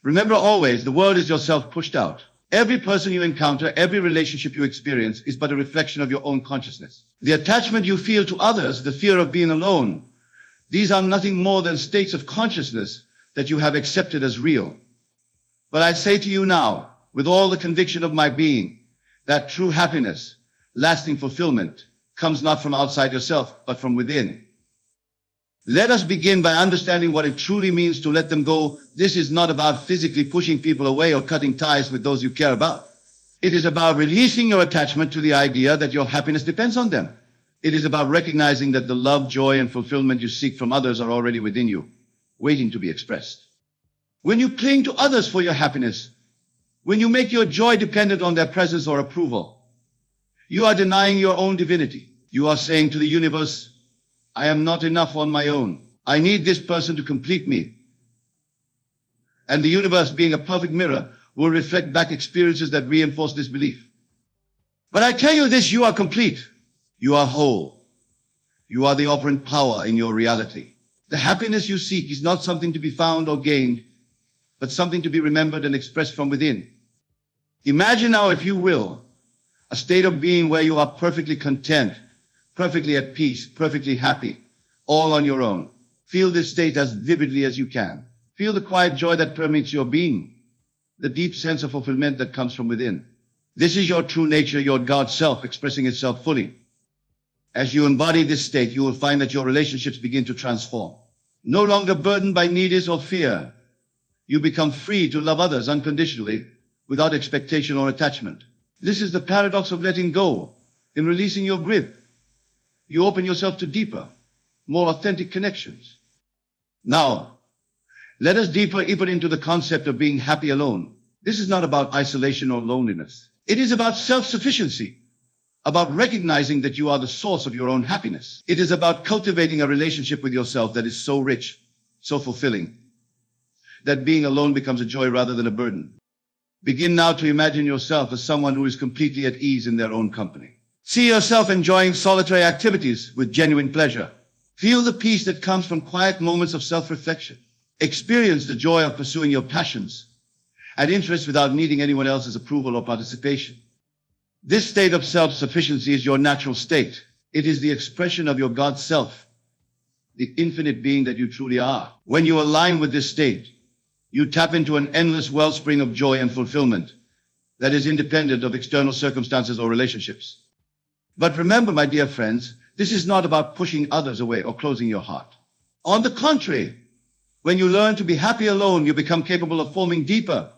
Remember always, the world is yourself pushed out. Every person you encounter, every relationship you experience is but a reflection of your own consciousness. The attachment you feel to others, the fear of being alone, these are nothing more than states of consciousness that you have accepted as real. But I say to you now, with all the conviction of my being, that true happiness, lasting fulfillment, comes not from outside yourself, but from within. Let us begin by understanding what it truly means to let them go. This is not about physically pushing people away or cutting ties with those you care about. It is about releasing your attachment to the idea that your happiness depends on them. It is about recognizing that the love, joy, and fulfillment you seek from others are already within you, waiting to be expressed. When you cling to others for your happiness, when you make your joy dependent on their presence or approval, you are denying your own divinity. You are saying to the universe, I am not enough on my own. I need this person to complete me. And the universe, being a perfect mirror, will reflect back experiences that reinforce this belief. But I tell you this, you are complete. You are whole. You are the operant power in your reality. The happiness you seek is not something to be found or gained, but something to be remembered and expressed from within. Imagine now, if you will, a state of being where you are perfectly content, perfectly at peace, perfectly happy, all on your own. Feel this state as vividly as you can. Feel the quiet joy that permeates your being, the deep sense of fulfillment that comes from within. This is your true nature, your God self expressing itself fully. As you embody this state, you will find that your relationships begin to transform. No longer burdened by needs or fear, you become free to love others unconditionally, without expectation or attachment. This is the paradox of letting go. In releasing your grip, you open yourself to deeper, more authentic connections. Now, let us deeper into the concept of being happy alone. This is not about isolation or loneliness. It is about self-sufficiency, about recognizing that you are the source of your own happiness. It is about cultivating a relationship with yourself that is so rich, so fulfilling, that being alone becomes a joy rather than a burden. Begin now to imagine yourself as someone who is completely at ease in their own company. See yourself enjoying solitary activities with genuine pleasure. Feel the peace that comes from quiet moments of self-reflection. Experience the joy of pursuing your passions and interests without needing anyone else's approval or participation. This state of self-sufficiency is your natural state. It is the expression of your God self, the infinite being that you truly are. When you align with this state, you tap into an endless wellspring of joy and fulfillment that is independent of external circumstances or relationships. But remember, my dear friends, this is not about pushing others away or closing your heart. On the contrary, when you learn to be happy alone, you become capable of forming deeper,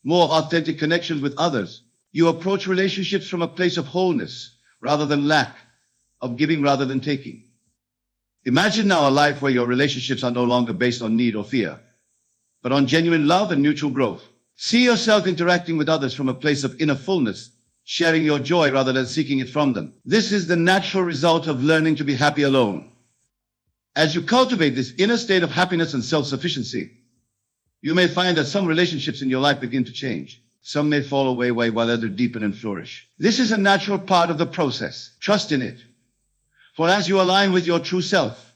more authentic connections with others. You approach relationships from a place of wholeness rather than lack, of giving rather than taking. Imagine now a life where your relationships are no longer based on need or fear, but on genuine love and mutual growth. See yourself interacting with others from a place of inner fullness, sharing your joy rather than seeking it from them. This is the natural result of learning to be happy alone. As you cultivate this inner state of happiness and self-sufficiency, you may find that some relationships in your life begin to change. Some may fall away while others deepen and flourish. This is a natural part of the process. Trust in it. For as you align with your true self,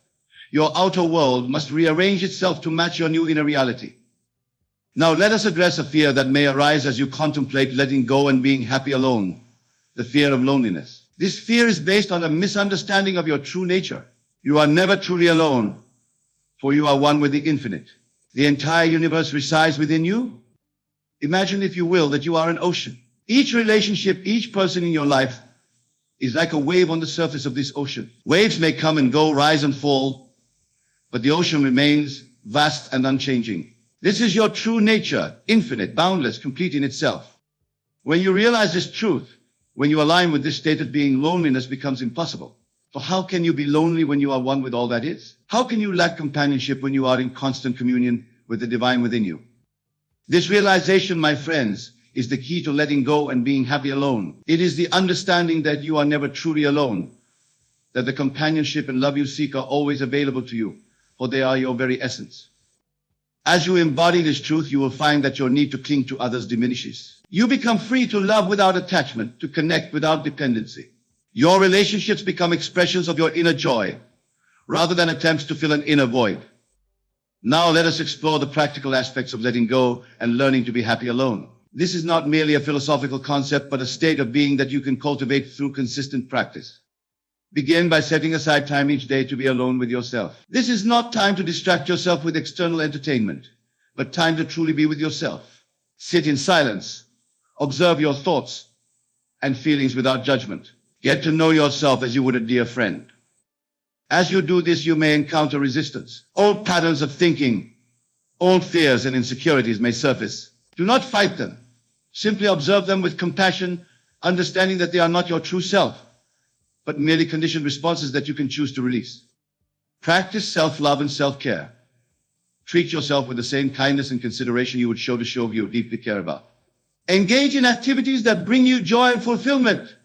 your outer world must rearrange itself to match your new inner reality. Now let us address a fear that may arise as you contemplate letting go and being happy alone, the fear of loneliness. This fear is based on a misunderstanding of your true nature. You are never truly alone, for you are one with the infinite. The entire universe resides within you. Imagine, if you will, that you are an ocean. Each relationship, each person in your life is like a wave on the surface of this ocean. Waves may come and go, rise and fall, but the ocean remains vast and unchanging. This is your true nature, infinite, boundless, complete in itself. When you realize this truth, when you align with this state of being, loneliness becomes impossible. For how can you be lonely when you are one with all that is? How can you lack companionship when you are in constant communion with the divine within you? This realization, my friends, is the key to letting go and being happy alone. It is the understanding that you are never truly alone, that the companionship and love you seek are always available to you, for they are your very essence. As you embody this truth, you will find that your need to cling to others diminishes. You become free to love without attachment, to connect without dependency. Your relationships become expressions of your inner joy, rather than attempts to fill an inner void. Now let us explore the practical aspects of letting go and learning to be happy alone. This is not merely a philosophical concept, but a state of being that you can cultivate through consistent practice. Begin by setting aside time each day to be alone with yourself. This is not time to distract yourself with external entertainment, but time to truly be with yourself. Sit in silence, observe your thoughts and feelings without judgment. Get to know yourself as you would a dear friend. As you do this, you may encounter resistance. Old patterns of thinking, old fears and insecurities may surface. Do not fight them. Simply observe them with compassion, understanding that they are not your true self, but merely conditioned responses that you can choose to release. Practice self-love and self-care. Treat yourself with the same kindness and consideration you would show to show you deeply care about. Engage in activities that bring you joy and fulfillment,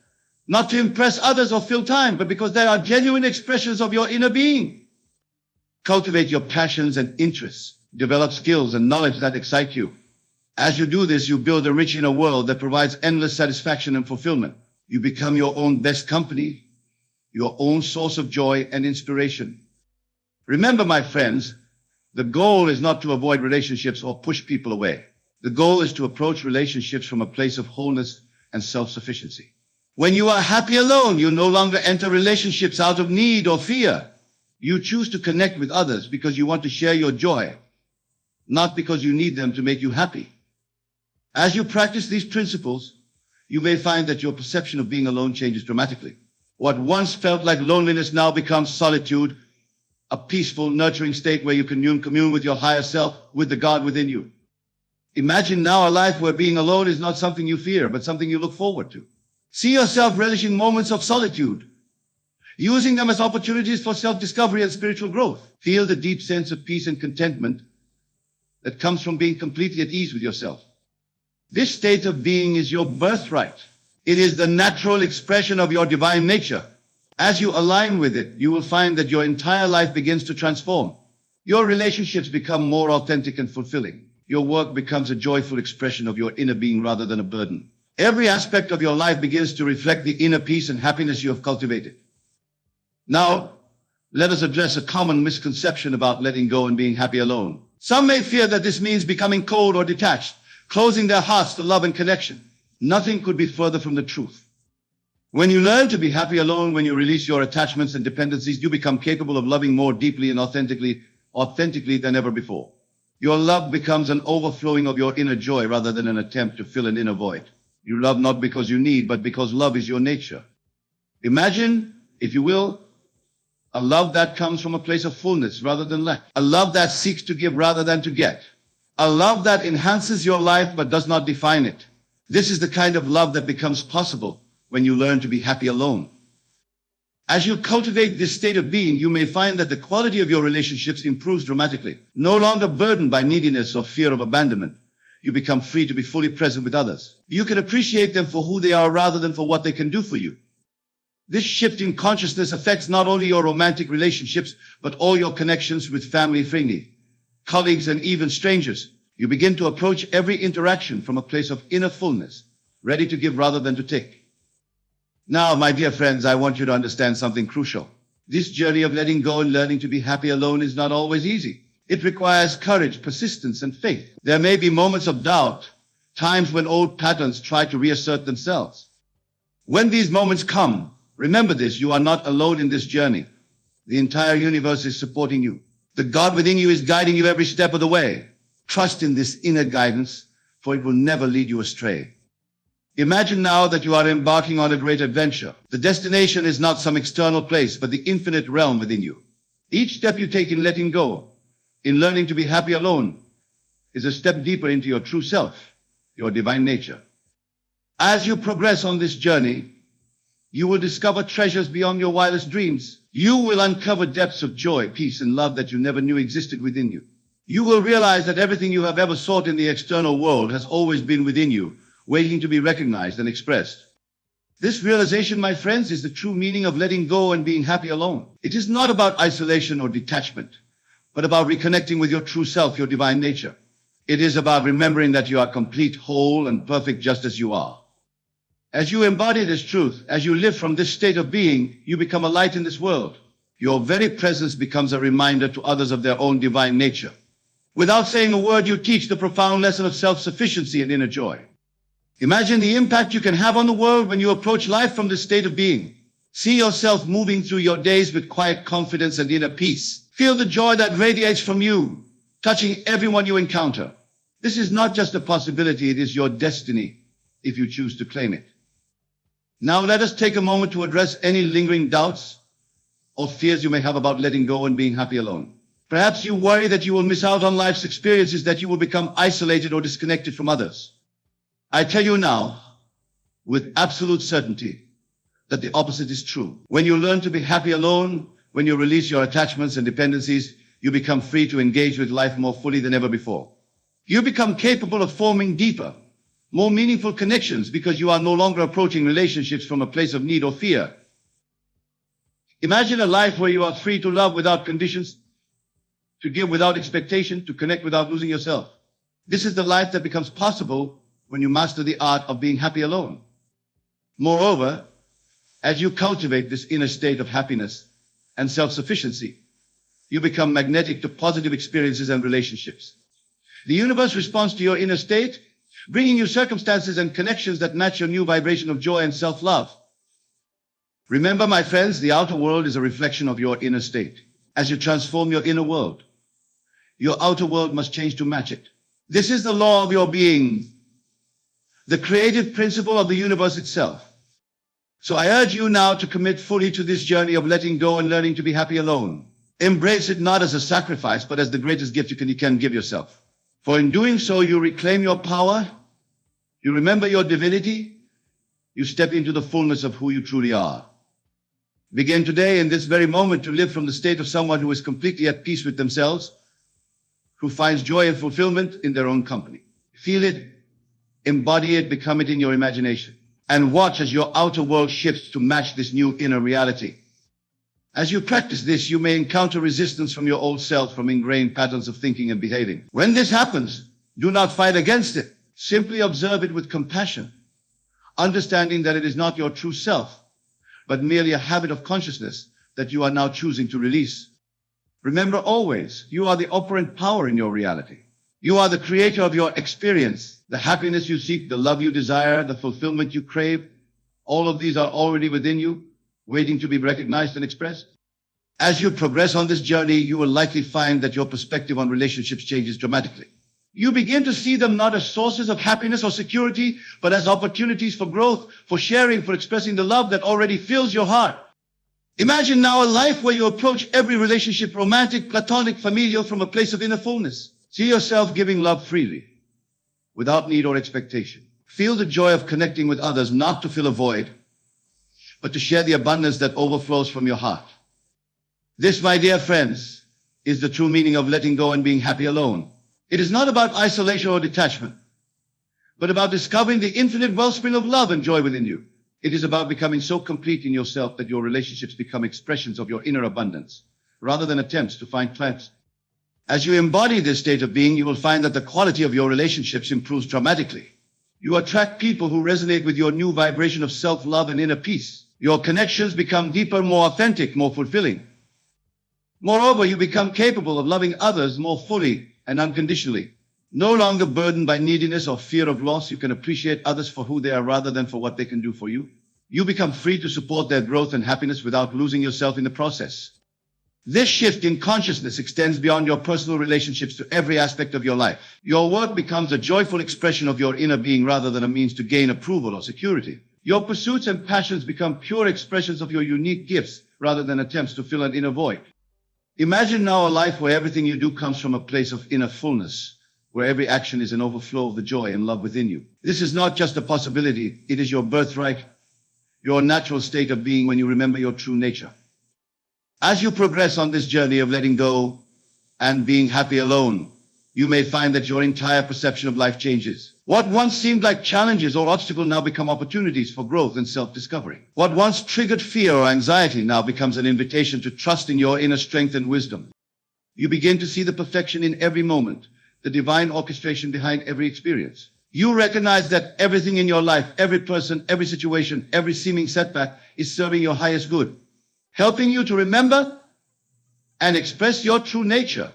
not to impress others or fill time, but because they are genuine expressions of your inner being. Cultivate your passions and interests. Develop skills and knowledge that excite you. As you do this, you build a rich inner world that provides endless satisfaction and fulfillment. You become your own best company, your own source of joy and inspiration. Remember, my friends, the goal is not to avoid relationships or push people away. The goal is to approach relationships from a place of wholeness and self-sufficiency. When you are happy alone, you no longer enter relationships out of need or fear. You choose to connect with others because you want to share your joy, not because you need them to make you happy. As you practice these principles, you may find that your perception of being alone changes dramatically. What once felt like loneliness now becomes solitude, a peaceful, nurturing state where you commune with your higher self, with the God within you. Imagine now a life where being alone is not something you fear, but something you look forward to. See yourself relishing moments of solitude, using them as opportunities for self-discovery and spiritual growth. Feel the deep sense of peace and contentment that comes from being completely at ease with yourself. This state of being is your birthright. It is the natural expression of your divine nature. As you align with it, you will find that your entire life begins to transform. Your relationships become more authentic and fulfilling. Your work becomes a joyful expression of your inner being rather than a burden. Every aspect of your life begins to reflect the inner peace and happiness you have cultivated. Now, let us address a common misconception about letting go and being happy alone. Some may fear that this means becoming cold or detached, closing their hearts to love and connection. Nothing could be further from the truth. When you learn to be happy alone, when you release your attachments and dependencies, you become capable of loving more deeply and authentically than ever before. Your love becomes an overflowing of your inner joy rather than an attempt to fill an inner void. You love not because you need, but because love is your nature. Imagine, if you will, a love that comes from a place of fullness rather than lack. A love that seeks to give rather than to get. A love that enhances your life but does not define it. This is the kind of love that becomes possible when you learn to be happy alone. As you cultivate this state of being, you may find that the quality of your relationships improves dramatically. No longer burdened by neediness or fear of abandonment, you become free to be fully present with others. You can appreciate them for who they are rather than for what they can do for you. This shift in consciousness affects not only your romantic relationships, but all your connections with family, friends, colleagues, and even strangers. You begin to approach every interaction from a place of inner fullness, ready to give rather than to take. Now, my dear friends, I want you to understand something crucial. This journey of letting go and learning to be happy alone is not always easy. It requires courage, persistence, and faith. There may be moments of doubt, times when old patterns try to reassert themselves. When these moments come, remember this: you are not alone in this journey. The entire universe is supporting you. The God within you is guiding you every step of the way. Trust in this inner guidance, for it will never lead you astray. Imagine now that you are embarking on a great adventure. The destination is not some external place, but the infinite realm within you. Each step you take in letting go, in learning to be happy alone, is a step deeper into your true self, your divine nature. As you progress on this journey, you will discover treasures beyond your wildest dreams. You will uncover depths of joy, peace, and love that you never knew existed within you. You will realize that everything you have ever sought in the external world has always been within you, waiting to be recognized and expressed. This realization, my friends, is the true meaning of letting go and being happy alone. It is not about isolation or detachment, but about reconnecting with your true self, your divine nature. It is about remembering that you are complete, whole, and perfect just as you are. As you embody this truth, as you live from this state of being, you become a light in this world. Your very presence becomes a reminder to others of their own divine nature. Without saying a word, you teach the profound lesson of self-sufficiency and inner joy. Imagine the impact you can have on the world when you approach life from this state of being. See yourself moving through your days with quiet confidence and inner peace. Feel the joy that radiates from you, touching everyone you encounter. This is not just a possibility, it is your destiny, if you choose to claim it. Now let us take a moment to address any lingering doubts or fears you may have about letting go and being happy alone. Perhaps you worry that you will miss out on life's experiences, that you will become isolated or disconnected from others. I tell you now, with absolute certainty, that the opposite is true. When you learn to be happy alone, when you release your attachments and dependencies, you become free to engage with life more fully than ever before. You become capable of forming deeper, more meaningful connections because you are no longer approaching relationships from a place of need or fear. Imagine a life where you are free to love without conditions, to give without expectation, to connect without losing yourself. This is the life that becomes possible when you master the art of being happy alone. Moreover, as you cultivate this inner state of happiness and self-sufficiency, you become magnetic to positive experiences and relationships. The universe responds to your inner state, bringing you circumstances and connections that match your new vibration of joy and self-love. Remember, my friends, the outer world is a reflection of your inner state. As you transform your inner world, your outer world must change to match it. This is the law of your being, the creative principle of the universe itself. So I urge you now to commit fully to this journey of letting go and learning to be happy alone. Embrace it not as a sacrifice, but as the greatest gift you can give yourself. For in doing so, you reclaim your power, you remember your divinity, you step into the fullness of who you truly are. Begin today in this very moment to live from the state of someone who is completely at peace with themselves, who finds joy and fulfillment in their own company. Feel it, embody it, become it in your imagination, and watch as your outer world shifts to match this new inner reality. As you practice this, you may encounter resistance from your old self, from ingrained patterns of thinking and behaving. When this happens, do not fight against it. Simply observe it with compassion, understanding that it is not your true self, but merely a habit of consciousness that you are now choosing to release. Remember always, you are the operant power in your reality. You are the creator of your experience, the happiness you seek, the love you desire, the fulfillment you crave. All of these are already within you, waiting to be recognized and expressed. As you progress on this journey, you will likely find that your perspective on relationships changes dramatically. You begin to see them not as sources of happiness or security, but as opportunities for growth, for sharing, for expressing the love that already fills your heart. Imagine now a life where you approach every relationship, romantic, platonic, familial, from a place of inner fullness. See yourself giving love freely, without need or expectation. Feel the joy of connecting with others, not to fill a void, but to share the abundance that overflows from your heart. This, my dear friends, is the true meaning of letting go and being happy alone. It is not about isolation or detachment, but about discovering the infinite wellspring of love and joy within you. It is about becoming so complete in yourself that your relationships become expressions of your inner abundance, rather than attempts to find plans. As you embody this state of being, you will find that the quality of your relationships improves dramatically. You attract people who resonate with your new vibration of self-love and inner peace. Your connections become deeper, more authentic, more fulfilling. Moreover, you become capable of loving others more fully and unconditionally. No longer burdened by neediness or fear of loss, you can appreciate others for who they are rather than for what they can do for you. You become free to support their growth and happiness without losing yourself in the process. This shift in consciousness extends beyond your personal relationships to every aspect of your life. Your work becomes a joyful expression of your inner being rather than a means to gain approval or security. Your pursuits and passions become pure expressions of your unique gifts rather than attempts to fill an inner void. Imagine now a life where everything you do comes from a place of inner fullness, where every action is an overflow of the joy and love within you. This is not just a possibility, it is your birthright, your natural state of being when you remember your true nature. As you progress on this journey of letting go and being happy alone, you may find that your entire perception of life changes. What once seemed like challenges or obstacles now become opportunities for growth and self-discovery. What once triggered fear or anxiety now becomes an invitation to trust in your inner strength and wisdom. You begin to see the perfection in every moment, the divine orchestration behind every experience. You recognize that everything in your life, every person, every situation, every seeming setback is serving your highest good, helping you to remember and express your true nature.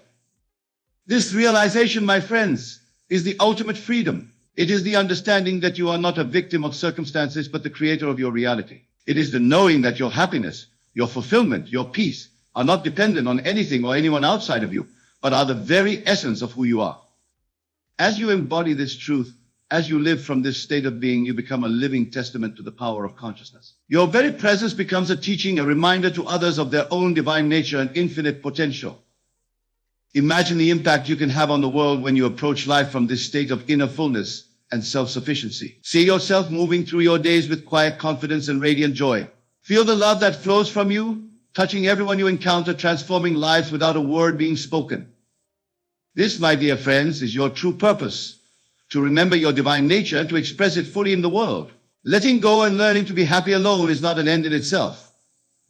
This realization, my friends, is the ultimate freedom. It is the understanding that you are not a victim of circumstances, but the creator of your reality. It is the knowing that your happiness, your fulfillment, your peace are not dependent on anything or anyone outside of you, but are the very essence of who you are. As you embody this truth, as you live from this state of being, you become a living testament to the power of consciousness. Your very presence becomes a teaching, a reminder to others of their own divine nature and infinite potential. Imagine the impact you can have on the world when you approach life from this state of inner fullness and self-sufficiency. See yourself moving through your days with quiet confidence and radiant joy. Feel the love that flows from you, touching everyone you encounter, transforming lives without a word being spoken. This, my dear friends, is your true purpose, to remember your divine nature and to express it fully in the world. Letting go and learning to be happy alone is not an end in itself,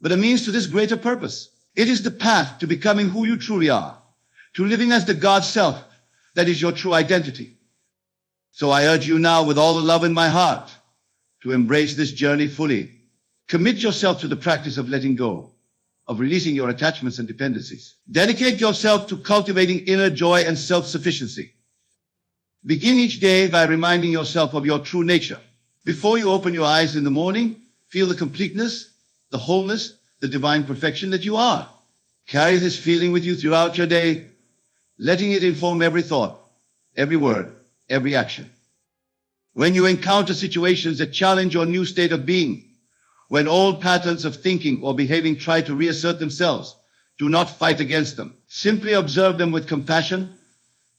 but a means to this greater purpose. It is the path to becoming who you truly are, to living as the God self that is your true identity. So I urge you now, with all the love in my heart, to embrace this journey fully. Commit yourself to the practice of letting go, of releasing your attachments and dependencies. Dedicate yourself to cultivating inner joy and self-sufficiency. Begin each day by reminding yourself of your true nature. Before you open your eyes in the morning, feel the completeness, the wholeness, the divine perfection that you are. Carry this feeling with you throughout your day, letting it inform every thought, every word, every action. When you encounter situations that challenge your new state of being, when old patterns of thinking or behaving try to reassert themselves, do not fight against them. Simply observe them with compassion,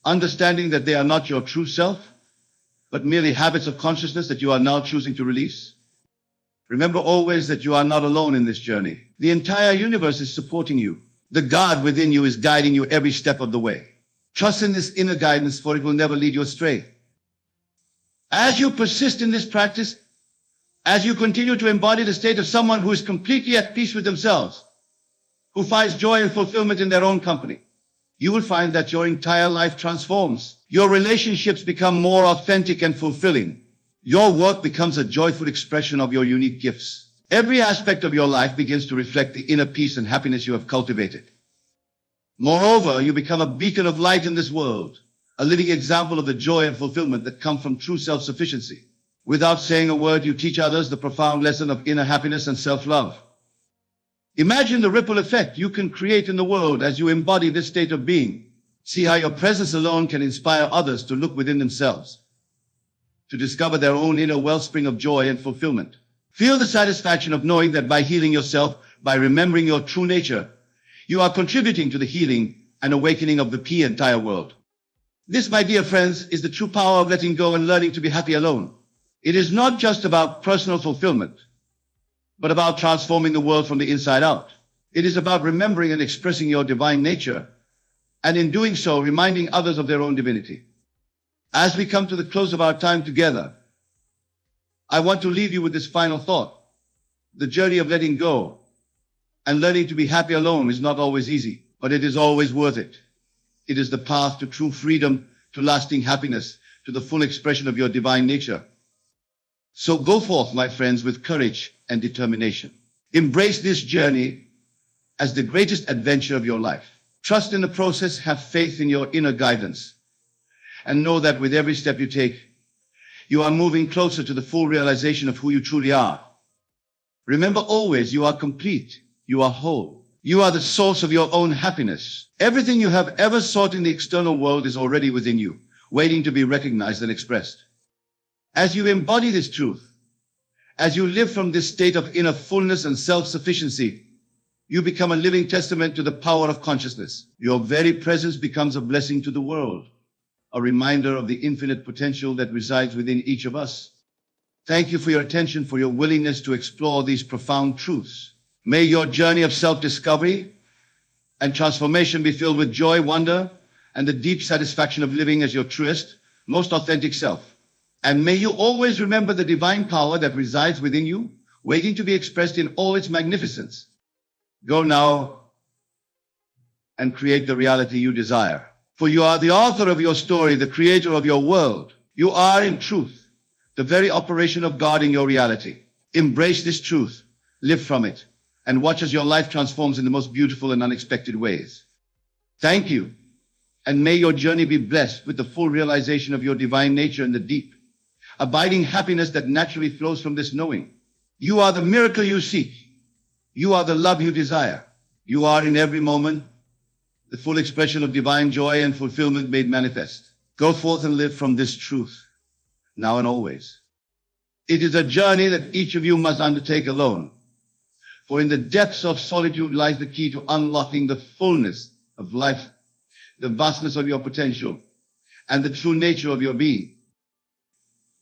understanding that they are not your true self, but merely habits of consciousness that you are now choosing to release. Remember always that you are not alone in this journey. The entire universe is supporting you. The God within you is guiding you every step of the way. Trust in this inner guidance, for it will never lead you astray. As you persist in this practice, as you continue to embody the state of someone who is completely at peace with themselves, who finds joy and fulfillment in their own company, you will find that your entire life transforms. Your relationships become more authentic and fulfilling. Your work becomes a joyful expression of your unique gifts. Every aspect of your life begins to reflect the inner peace and happiness you have cultivated. Moreover, you become a beacon of light in this world, a living example of the joy and fulfillment that come from true self-sufficiency. Without saying a word, you teach others the profound lesson of inner happiness and self-love. Imagine the ripple effect you can create in the world as you embody this state of being. See how your presence alone can inspire others to look within themselves, to discover their own inner wellspring of joy and fulfillment. Feel the satisfaction of knowing that by healing yourself, by remembering your true nature, you are contributing to the healing and awakening of the entire world. This, my dear friends, is the true power of letting go and learning to be happy alone. It is not just about personal fulfillment, but about transforming the world from the inside out. It is about remembering and expressing your divine nature, and in doing so, reminding others of their own divinity. As we come to the close of our time together, I want to leave you with this final thought. The journey of letting go and learning to be happy alone is not always easy, but it is always worth it. It is the path to true freedom, to lasting happiness, to the full expression of your divine nature. So go forth, my friends, with courage and determination. Embrace this journey as the greatest adventure of your life. Trust in the process, have faith in your inner guidance, and know that with every step you take, you are moving closer to the full realization of who you truly are. Remember always, you are complete, you are whole, you are the source of your own happiness. Everything you have ever sought in the external world is already within you, waiting to be recognized and expressed. As you embody this truth, as you live from this state of inner fullness and self-sufficiency, you become a living testament to the power of consciousness. Your very presence becomes a blessing to the world, a reminder of the infinite potential that resides within each of us. Thank you for your attention, for your willingness to explore these profound truths. May your journey of self-discovery and transformation be filled with joy, wonder, and the deep satisfaction of living as your truest, most authentic self. And may you always remember the divine power that resides within you, waiting to be expressed in all its magnificence. Go now and create the reality you desire. For you are the author of your story, the creator of your world. You are, in truth, the very operation of God in your reality. Embrace this truth, live from it, and watch as your life transforms in the most beautiful and unexpected ways. Thank you, And may your journey be blessed with the full realization of your divine nature in the deep, abiding happiness that naturally flows from this knowing. You are the miracle you seek. You are the love you desire. You are in every moment the full expression of divine joy and fulfillment made manifest. Go forth and live from this truth, now and always. It is a journey that each of you must undertake alone. For in the depths of solitude lies the key to unlocking the fullness of life, the vastness of your potential, and the true nature of your being.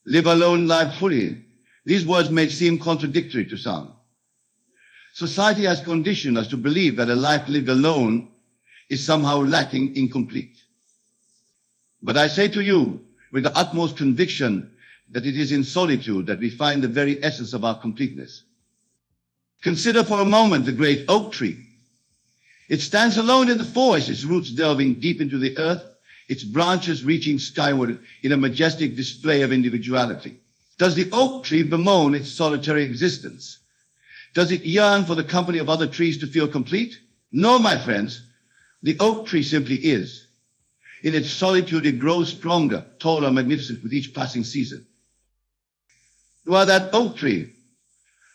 Live alone, live fully. These words may seem contradictory to some. Society has conditioned us to believe that a life lived alone is somehow lacking, incomplete. But I say to you, with the utmost conviction, that it is in solitude that we find the very essence of our completeness. Consider for a moment the great oak tree. It stands alone in the forest, its roots delving deep into the earth, its branches reaching skyward in a majestic display of individuality. Does the oak tree bemoan its solitary existence? Does it yearn for the company of other trees to feel complete? No, my friends. The oak tree simply is. In its solitude, it grows stronger, taller, magnificent with each passing season. You are that oak tree.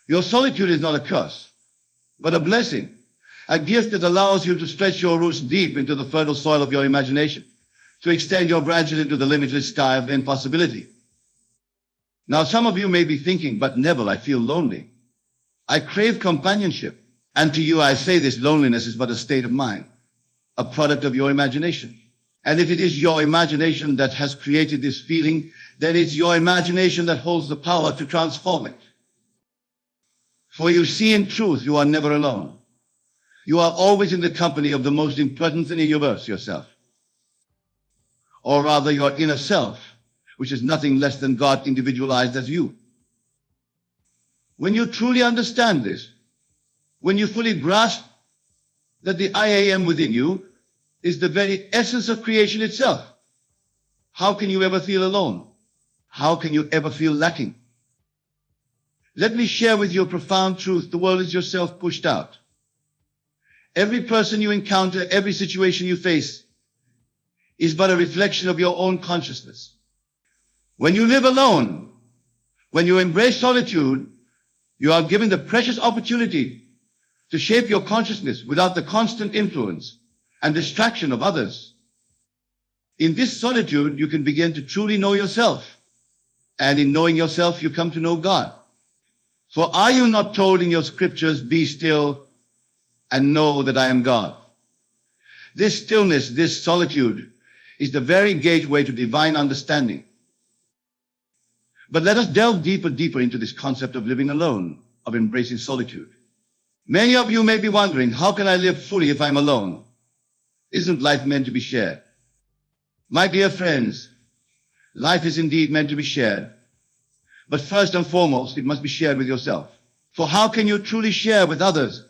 Your solitude is not a curse, but a blessing, a gift that allows you to stretch your roots deep into the fertile soil of your imagination, to extend your branches into the limitless sky of impossibility. Now, some of you may be thinking, but Neville, I feel lonely. I crave companionship. And to you, I say this loneliness is but a state of mind, a product of your imagination. And if it is your imagination that has created this feeling, then it's your imagination that holds the power to transform it. For you see, in truth, you are never alone. You are always in the company of the most important thing in the universe, yourself. Or rather, your inner self, which is nothing less than God individualized as you. When you truly understand this, when you fully grasp that the I am within you is the very essence of creation itself, how can you ever feel alone? How can you ever feel lacking? Let me share with you a profound truth. The world is yourself pushed out. Every person you encounter, every situation you face is but a reflection of your own consciousness. When you live alone, when you embrace solitude, you are given the precious opportunity to shape your consciousness without the constant influence and distraction of others. In this solitude, you can begin to truly know yourself. And in knowing yourself, you come to know God. For are you not told in your scriptures, be still and know that I am God? This stillness, this solitude, is the very gateway to divine understanding. But let us delve deeper into this concept of living alone, of embracing solitude. Many of you may be wondering, how can I live fully if I'm alone? Isn't life meant to be shared? My dear friends, life is indeed meant to be shared. But first and foremost, it must be shared with yourself. For how can you truly share with others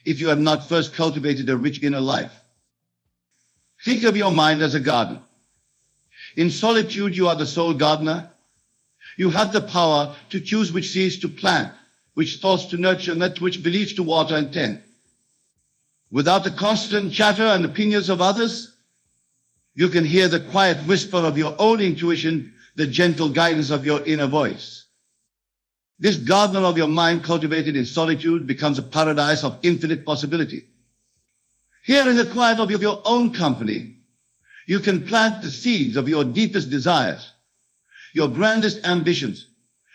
if you have not first cultivated a rich inner life? Think of your mind as a garden. In solitude, you are the sole gardener. You have the power to choose which seeds to plant, which thoughts to nurture, and which beliefs to water and tend. Without the constant chatter and opinions of others, you can hear the quiet whisper of your own intuition, the gentle guidance of your inner voice. This garden of your mind cultivated in solitude becomes a paradise of infinite possibility. Here in the quiet of your own company, you can plant the seeds of your deepest desires, your grandest ambitions,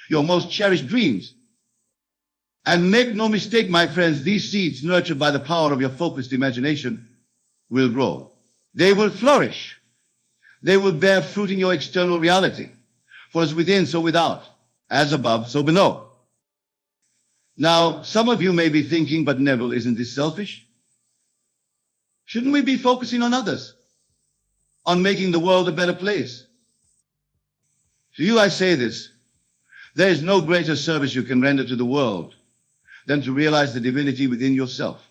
your most cherished dreams. And make no mistake, my friends, these seeds, nurtured by the power of your focused imagination, will grow. They will flourish. They will bear fruit in your external reality. For as within, so without. As above, so below. Now, some of you may be thinking, but Neville, isn't this selfish? Shouldn't we be focusing on others? On making the world a better place? To you I say this, there is no greater service you can render to the world than to realize the divinity within yourself.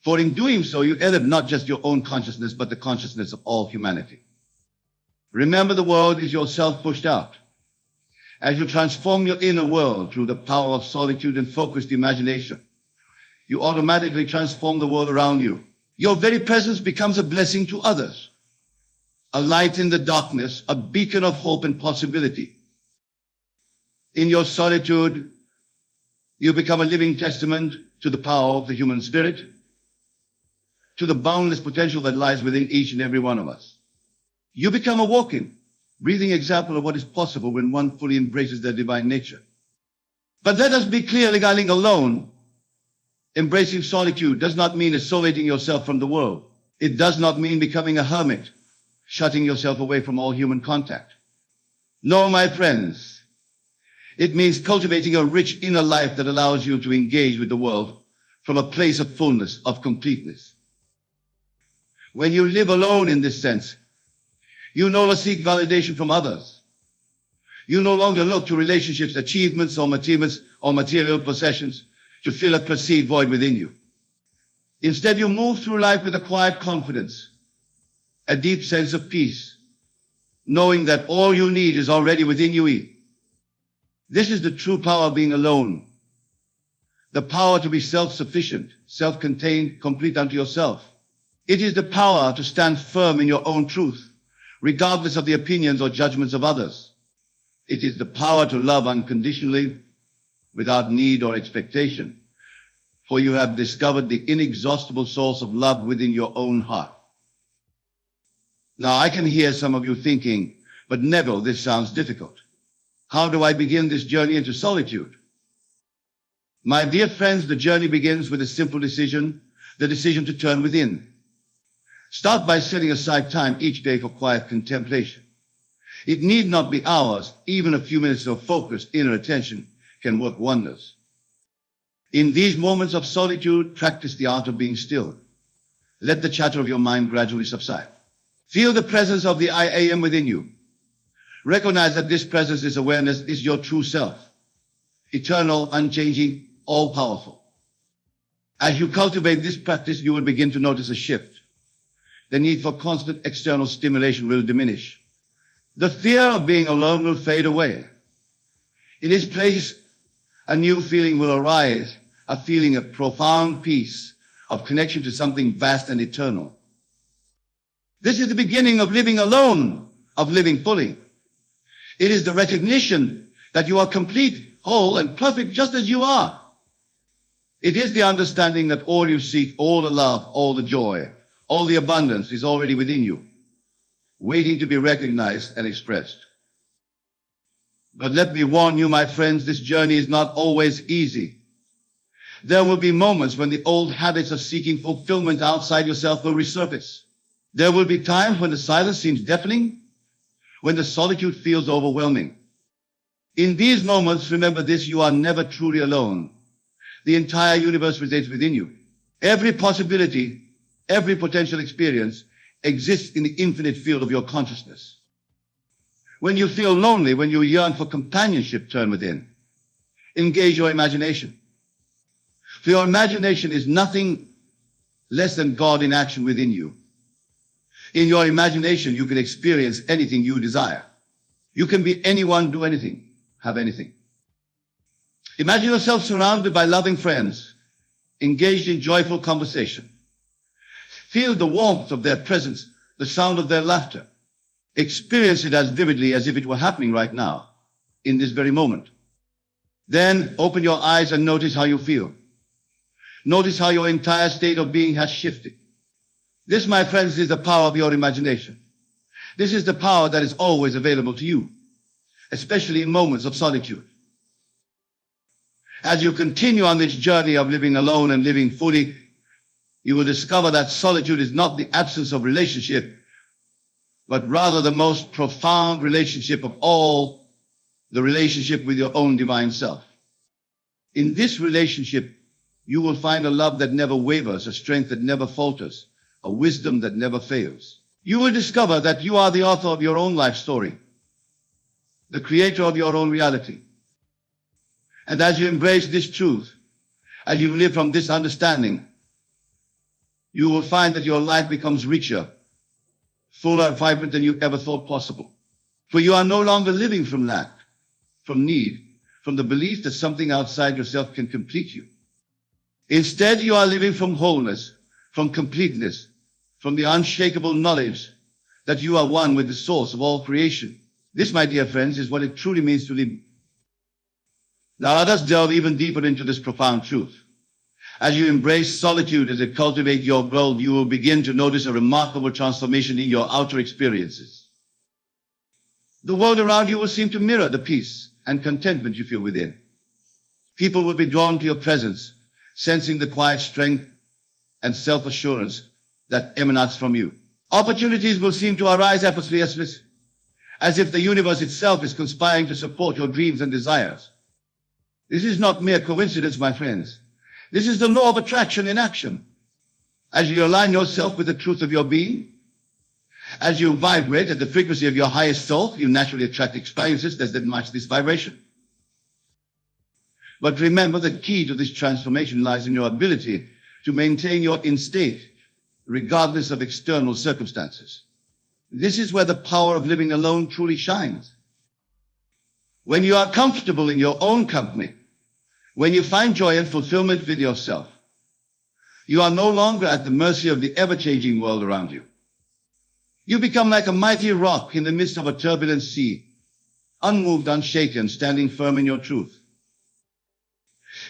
For in doing so, you elevate not just your own consciousness, but the consciousness of all humanity. Remember, the world is yourself pushed out. As you transform your inner world through the power of solitude and focused imagination, you automatically transform the world around you. Your very presence becomes a blessing to others. a light in the darkness, a beacon of hope and possibility. In your solitude, you become a living testament to the power of the human spirit, to the boundless potential that lies within each and every one of us. You become a walking, breathing example of what is possible when one fully embraces their divine nature. But let us be clear regarding alone. Embracing solitude does not mean isolating yourself from the world. It does not mean becoming a hermit, shutting yourself away from all human contact. No, my friends, it means cultivating a rich inner life that allows you to engage with the world from a place of fullness, of completeness. When you live alone in this sense, you no longer seek validation from others. You no longer look to relationships, achievements, or material possessions to fill a perceived void within you. Instead, you move through life with a quiet confidence, a deep sense of peace, knowing that all you need is already within you. This is the true power of being alone. The power to be self-sufficient, self-contained, complete unto yourself. It is the power to stand firm in your own truth, regardless of the opinions or judgments of others. It is the power to love unconditionally, without need or expectation, for you have discovered the inexhaustible source of love within your own heart. Now, I can hear some of you thinking, but Neville, this sounds difficult. How do I begin this journey into solitude? My dear friends, the journey begins with a simple decision, the decision to turn within. Start by setting aside time each day for quiet contemplation. It need not be hours, even a few minutes of focused inner attention can work wonders. In these moments of solitude, practice the art of being still. Let the chatter of your mind gradually subside. Feel the presence of the I am within you. Recognize that this presence, this awareness, is your true self. Eternal, unchanging, all-powerful. As you cultivate this practice, you will begin to notice a shift. The need for constant external stimulation will diminish. The fear of being alone will fade away. In its place, a new feeling will arise, a feeling of profound peace, of connection to something vast and eternal. This is the beginning of living alone, of living fully. It is the recognition that you are complete, whole, and perfect just as you are. It is the understanding that all you seek, all the love, all the joy, all the abundance is already within you, waiting to be recognized and expressed. But let me warn you, my friends, this journey is not always easy. There will be moments when the old habits of seeking fulfillment outside yourself will resurface. There will be times when the silence seems deafening, when the solitude feels overwhelming. In these moments, remember this: you are never truly alone. The entire universe resides within you. Every possibility, every potential experience exists in the infinite field of your consciousness. When you feel lonely, when you yearn for companionship, turn within. Engage your imagination. For your imagination is nothing less than God in action within you. In your imagination, you can experience anything you desire. You can be anyone, do anything, have anything. Imagine yourself surrounded by loving friends, engaged in joyful conversation. Feel the warmth of their presence, the sound of their laughter. Experience it as vividly as if it were happening right now, in this very moment. Then open your eyes and notice how you feel. Notice how your entire state of being has shifted. This, my friends, is the power of your imagination. This is the power that is always available to you, especially in moments of solitude. As you continue on this journey of living alone and living fully, you will discover that solitude is not the absence of relationship, but rather the most profound relationship of all, the relationship with your own divine self. In this relationship, you will find a love that never wavers, a strength that never falters, a wisdom that never fails. You will discover that you are the author of your own life story, the creator of your own reality. And as you embrace this truth, as you live from this understanding, you will find that your life becomes richer, fuller and vibrant than you ever thought possible. For you are no longer living from lack, from need, from the belief that something outside yourself can complete you. Instead, you are living from wholeness, from completeness, from the unshakable knowledge that you are one with the source of all creation. This, my dear friends, is what it truly means to live. Now let us delve even deeper into this profound truth. As you embrace solitude, as you cultivate your world, you will begin to notice a remarkable transformation in your outer experiences. The world around you will seem to mirror the peace and contentment you feel within. People will be drawn to your presence, sensing the quiet strength and self-assurance that emanates from you. Opportunities will seem to arise effortlessly, as if the universe itself is conspiring to support your dreams and desires. This is not mere coincidence, my friends. This is the law of attraction in action. As you align yourself with the truth of your being, as you vibrate at the frequency of your highest self, you naturally attract experiences that match this vibration. But remember, the key to this transformation lies in your ability to maintain your inner state, regardless of external circumstances. This is where the power of living alone truly shines. When you are comfortable in your own company, when you find joy and fulfillment with yourself, you are no longer at the mercy of the ever-changing world around you. You become like a mighty rock in the midst of a turbulent sea, unmoved, unshaken, standing firm in your truth.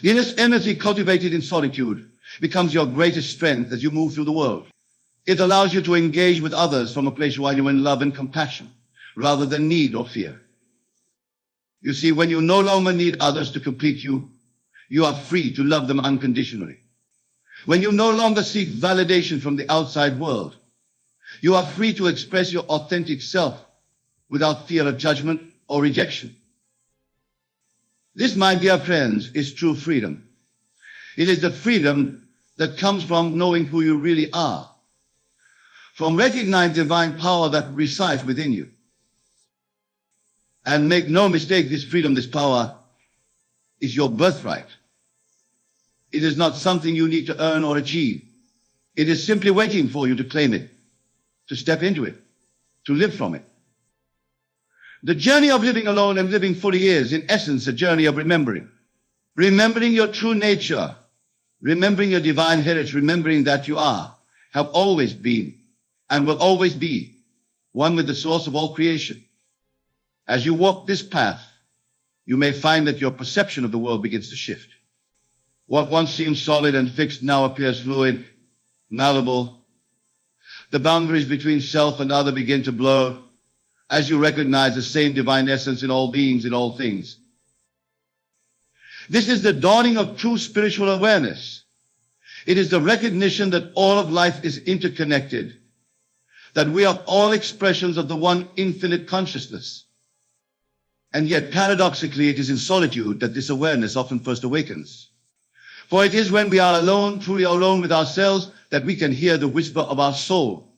The inner energy cultivated in solitude becomes your greatest strength as you move through the world. It allows you to engage with others from a place where you are in love and compassion, rather than need or fear. You see, when you no longer need others to complete you, you are free to love them unconditionally. When you no longer seek validation from the outside world, you are free to express your authentic self without fear of judgment or rejection. This, my dear friends, is true freedom. It is the freedom that comes from knowing who you really are, from recognizing divine power that resides within you. And make no mistake, this freedom, this power, is your birthright. It is not something you need to earn or achieve. It is simply waiting for you to claim it, to step into it, to live from it. The journey of living alone and living fully is, in essence, a journey of remembering. Remembering your true nature, remembering your divine heritage, remembering that you are, have always been, and will always be, one with the source of all creation. As you walk this path, you may find that your perception of the world begins to shift. What once seemed solid and fixed now appears fluid, malleable. The boundaries between self and other begin to blur as you recognize the same divine essence in all beings, in all things. This is the dawning of true spiritual awareness. It is the recognition that all of life is interconnected, that we are all expressions of the one infinite consciousness. And yet, paradoxically, it is in solitude that this awareness often first awakens. For it is when we are alone, truly alone with ourselves, that we can hear the whisper of our soul,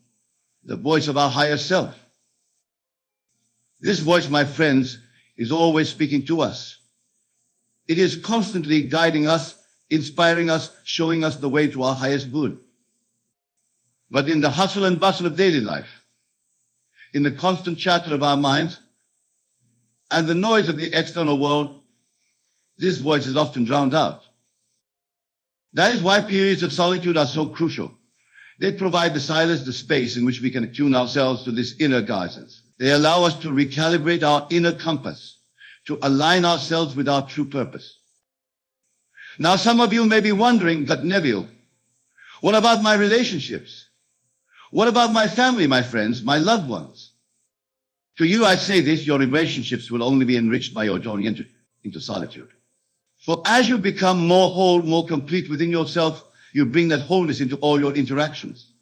the voice of our higher self. This voice, my friends, is always speaking to us. It is constantly guiding us, inspiring us, showing us the way to our highest good. But in the hustle and bustle of daily life, in the constant chatter of our minds, and the noise of the external world, this voice is often drowned out. That is why periods of solitude are so crucial. They provide the silence, the space in which we can attune ourselves to this inner guidance. They allow us to recalibrate our inner compass, to align ourselves with our true purpose. Now, some of you may be wondering, but Neville, what about my relationships? What about my family, my friends, my loved ones? To you, I say this, your relationships will only be enriched by your journey into solitude. For as you become more whole, more complete within yourself, you bring that wholeness into all your interactions.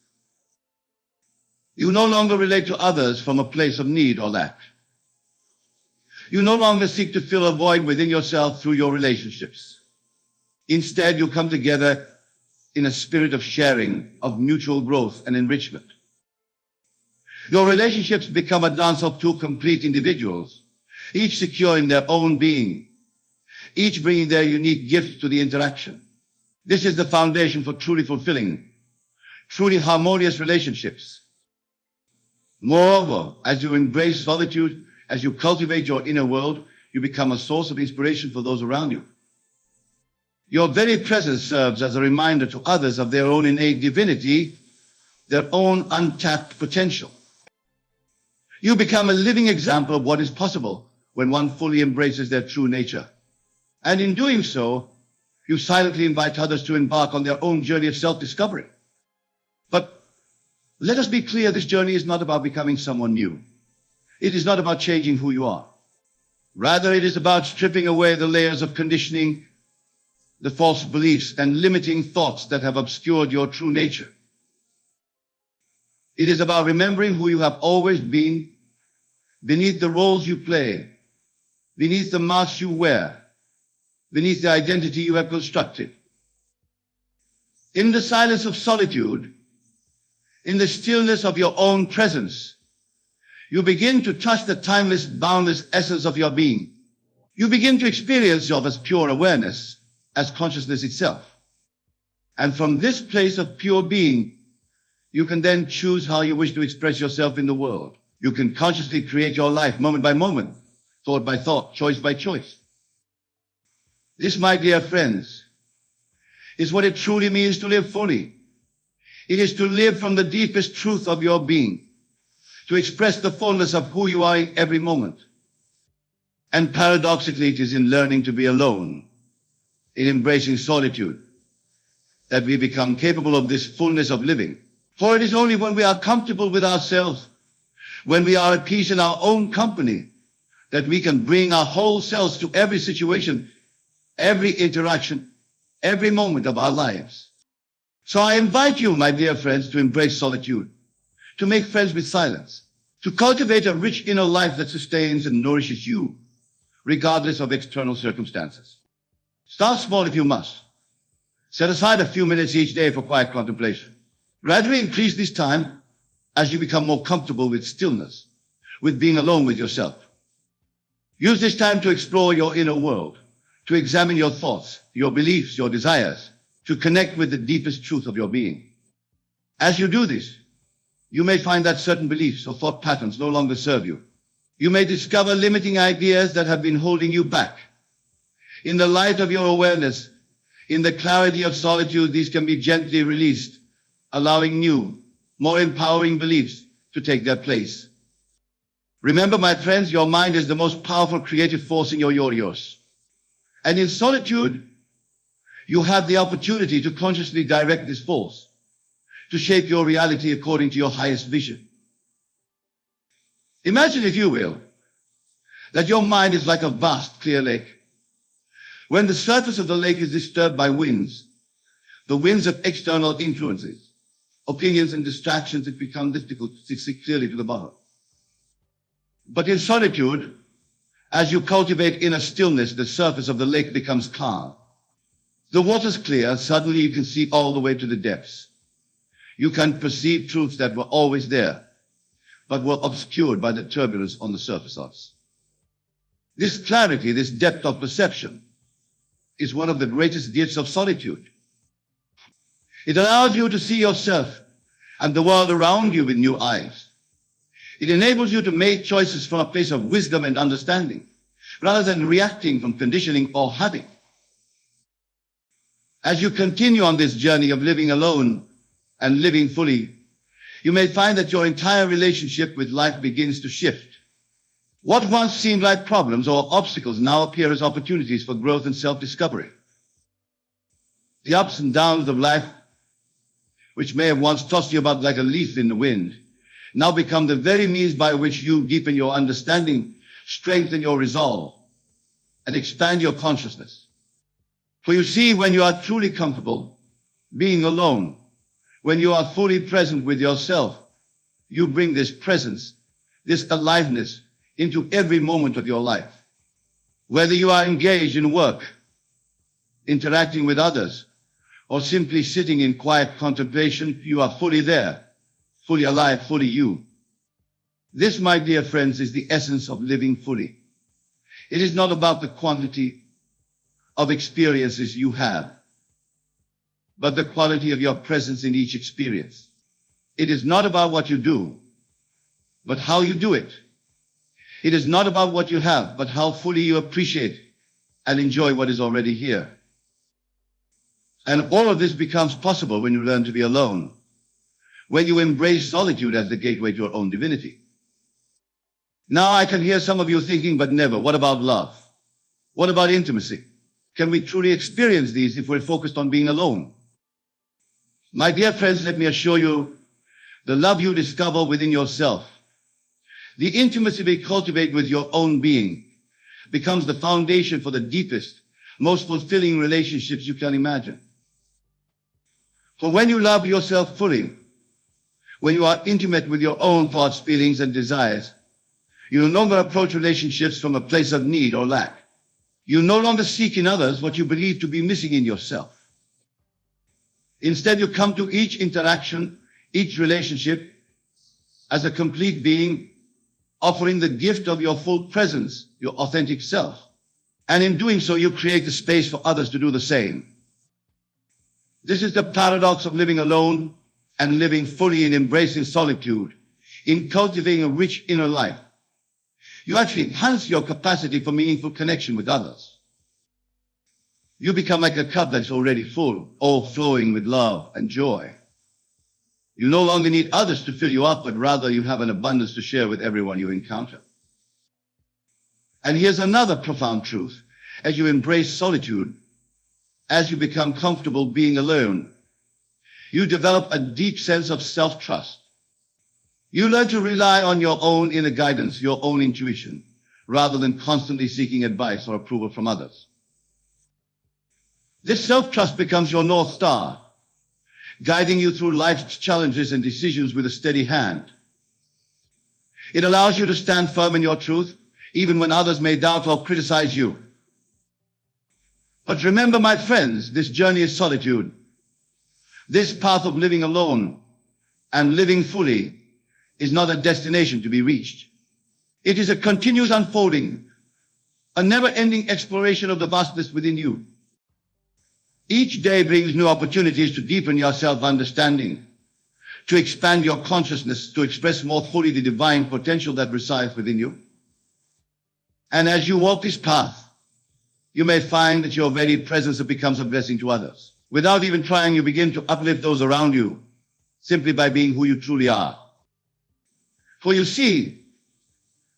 You no longer relate to others from a place of need or lack. You no longer seek to fill a void within yourself through your relationships. Instead, you come together in a spirit of sharing, of mutual growth and enrichment. Your relationships become a dance of two complete individuals, each secure in their own being, each bringing their unique gift to the interaction. This is the foundation for truly fulfilling, truly harmonious relationships. Moreover, as you embrace solitude, as you cultivate your inner world, you become a source of inspiration for those around you. Your very presence serves as a reminder to others of their own innate divinity, their own untapped potential. You become a living example of what is possible when one fully embraces their true nature. And in doing so, you silently invite others to embark on their own journey of self-discovery. But let us be clear, this journey is not about becoming someone new. It is not about changing who you are. Rather, it is about stripping away the layers of conditioning, the false beliefs and limiting thoughts that have obscured your true nature. It is about remembering who you have always been, beneath the roles you play, beneath the masks you wear, beneath the identity you have constructed. In the silence of solitude, in the stillness of your own presence, you begin to touch the timeless, boundless essence of your being. You begin to experience yourself as pure awareness, as consciousness itself. And from this place of pure being, you can then choose how you wish to express yourself in the world. You can consciously create your life moment by moment, thought by thought, choice by choice. This, my dear friends, is what it truly means to live fully. It is to live from the deepest truth of your being, to express the fullness of who you are in every moment. And paradoxically, it is in learning to be alone, in embracing solitude, that we become capable of this fullness of living. For it is only when we are comfortable with ourselves, when we are at peace in our own company, that we can bring our whole selves to every situation, every interaction, every moment of our lives. So I invite you, my dear friends, to embrace solitude, to make friends with silence, to cultivate a rich inner life that sustains and nourishes you, regardless of external circumstances. Start small if you must. Set aside a few minutes each day for quiet contemplation. Gradually increase this time as you become more comfortable with stillness, with being alone with yourself. Use this time to explore your inner world, to examine your thoughts, your beliefs, your desires, to connect with the deepest truth of your being. As you do this, you may find that certain beliefs or thought patterns no longer serve you. You may discover limiting ideas that have been holding you back. In the light of your awareness, in the clarity of solitude, these can be gently released, allowing new, more empowering beliefs to take their place. Remember, my friends, your mind is the most powerful creative force in your yours. And in solitude, you have the opportunity to consciously direct this force, to shape your reality according to your highest vision. Imagine, if you will, that your mind is like a vast, clear lake. When the surface of the lake is disturbed by winds, the winds of external influences, opinions and distractions, it becomes difficult to see clearly to the bottom. But in solitude, as you cultivate inner stillness, the surface of the lake becomes calm. The water's clear, suddenly you can see all the way to the depths. You can perceive truths that were always there, but were obscured by the turbulence on the surface of us. This clarity, this depth of perception, is one of the greatest gifts of solitude. It allows you to see yourself and the world around you with new eyes. It enables you to make choices from a place of wisdom and understanding, rather than reacting from conditioning or habit. As you continue on this journey of living alone and living fully, you may find that your entire relationship with life begins to shift. What once seemed like problems or obstacles now appear as opportunities for growth and self-discovery. The ups and downs of life, which may have once tossed you about like a leaf in the wind, now become the very means by which you deepen your understanding, strengthen your resolve, and expand your consciousness. For you see, when you are truly comfortable being alone, when you are fully present with yourself, you bring this presence, this aliveness into every moment of your life. Whether you are engaged in work, interacting with others, or simply sitting in quiet contemplation, you are fully there, fully alive, fully you. This, my dear friends, is the essence of living fully. It is not about the quantity of experiences you have, but the quality of your presence in each experience. It is not about what you do, but how you do it. It is not about what you have, but how fully you appreciate and enjoy what is already here. And all of this becomes possible when you learn to be alone, when you embrace solitude as the gateway to your own divinity. Now I can hear some of you thinking, but never. What about love? What about intimacy? Can we truly experience these if we're focused on being alone? My dear friends, let me assure you, the love you discover within yourself, the intimacy we cultivate with your own being, becomes the foundation for the deepest, most fulfilling relationships you can imagine. For when you love yourself fully, when you are intimate with your own thoughts, feelings, and desires, you no longer approach relationships from a place of need or lack. You no longer seek in others what you believe to be missing in yourself. Instead, you come to each interaction, each relationship, as a complete being, offering the gift of your full presence, your authentic self. And in doing so, you create the space for others to do the same. This is the paradox of living alone and living fully in embracing solitude, in cultivating a rich inner life. You actually enhance your capacity for meaningful connection with others. You become like a cup that's already full, overflowing with love and joy. You no longer need others to fill you up, but rather you have an abundance to share with everyone you encounter. And here's another profound truth. As you embrace solitude, as you become comfortable being alone, you develop a deep sense of self-trust. You learn to rely on your own inner guidance, your own intuition, rather than constantly seeking advice or approval from others. This self-trust becomes your North Star, guiding you through life's challenges and decisions with a steady hand. It allows you to stand firm in your truth, even when others may doubt or criticize you. But remember, my friends, this journey is solitude. This path of living alone and living fully is not a destination to be reached. It is a continuous unfolding, a never-ending exploration of the vastness within you. Each day brings new opportunities to deepen your self-understanding, to expand your consciousness, to express more fully the divine potential that resides within you. And as you walk this path, you may find that your very presence becomes a blessing to others. Without even trying, you begin to uplift those around you, simply by being who you truly are. For you see,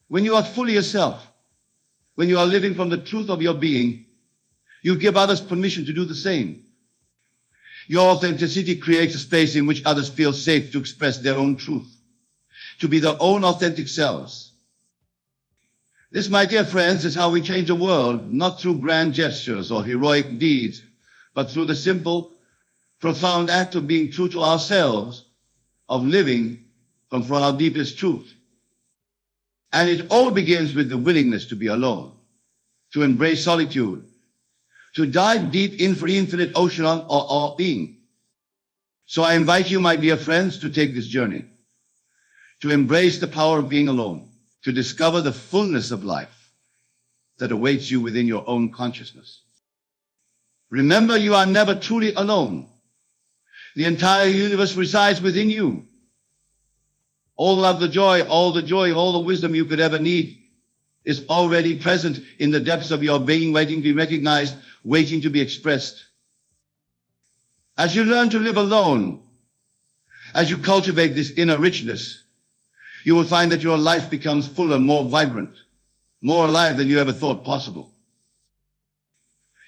when you are fully yourself, when you are living from the truth of your being, you give others permission to do the same. Your authenticity creates a space in which others feel safe to express their own truth, to be their own authentic selves. This, my dear friends, is how we change the world, not through grand gestures or heroic deeds, but through the simple, profound act of being true to ourselves, of living from our deepest truth. And it all begins with the willingness to be alone, to embrace solitude, to dive deep into the infinite ocean of our being. So I invite you, my dear friends, to take this journey, to embrace the power of being alone, to discover the fullness of life that awaits you within your own consciousness. Remember, you are never truly alone. The entire universe resides within you. All of the joy, all the wisdom you could ever need is already present in the depths of your being, waiting to be recognized, waiting to be expressed. As you learn to live alone, as you cultivate this inner richness, you will find that your life becomes fuller, more vibrant, more alive than you ever thought possible.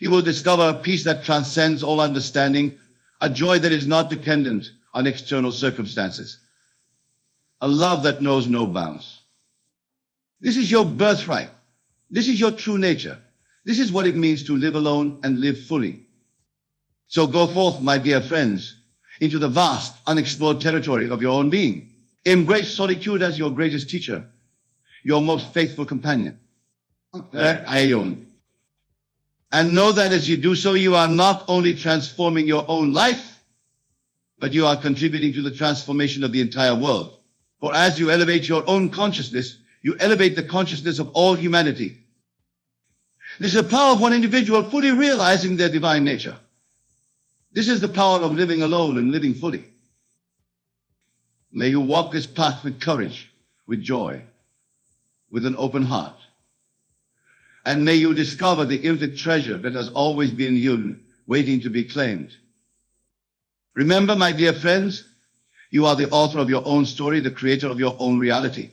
You will discover a peace that transcends all understanding, a joy that is not dependent on external circumstances, a love that knows no bounds. This is your birthright. This is your true nature. This is what it means to live alone and live fully. So go forth, my dear friends, into the vast, unexplored territory of your own being. Embrace solitude as your greatest teacher, your most faithful companion. And know that as you do so, you are not only transforming your own life, but you are contributing to the transformation of the entire world. For as you elevate your own consciousness, you elevate the consciousness of all humanity. This is the power of one individual fully realizing their divine nature. This is the power of living alone and living fully. May you walk this path with courage, with joy, with an open heart. And may you discover the infinite treasure that has always been hidden, waiting to be claimed. Remember, my dear friends, you are the author of your own story, the creator of your own reality.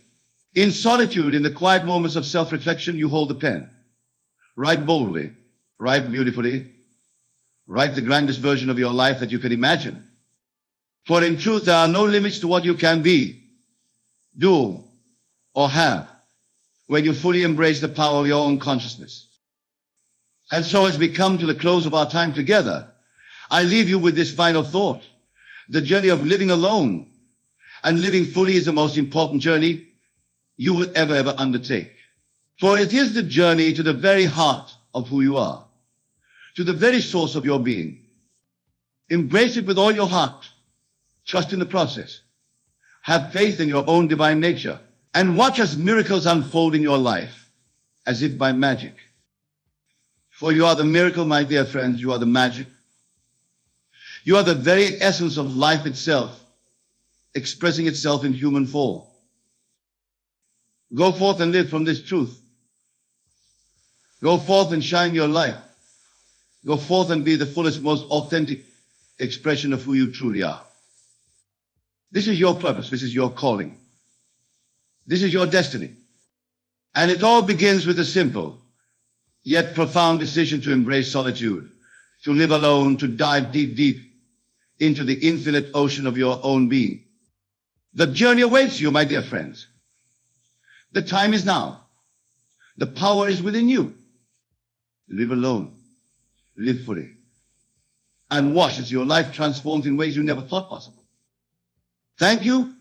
In solitude, in the quiet moments of self-reflection, you hold the pen. Write boldly, write beautifully, write the grandest version of your life that you can imagine. For in truth, there are no limits to what you can be, do, or have when you fully embrace the power of your own consciousness. And so as we come to the close of our time together, I leave you with this final thought. The journey of living alone and living fully is the most important journey you will ever undertake. For it is the journey to the very heart of who you are, to the very source of your being. Embrace it with all your heart. Trust in the process. Have faith in your own divine nature and watch as miracles unfold in your life as if by magic. For you are the miracle, my dear friends. You are the magic. You are the very essence of life itself, expressing itself in human form. Go forth and live from this truth. Go forth and shine your light. Go forth and be the fullest, most authentic expression of who you truly are. This is your purpose. This is your calling. This is your destiny. And it all begins with a simple, yet profound decision to embrace solitude, to live alone, to dive deep into the infinite ocean of your own being. The journey awaits you, my dear friends. The time is now. The power is within you. Live alone. Live fully. And watch as your life transforms in ways you never thought possible. Thank you,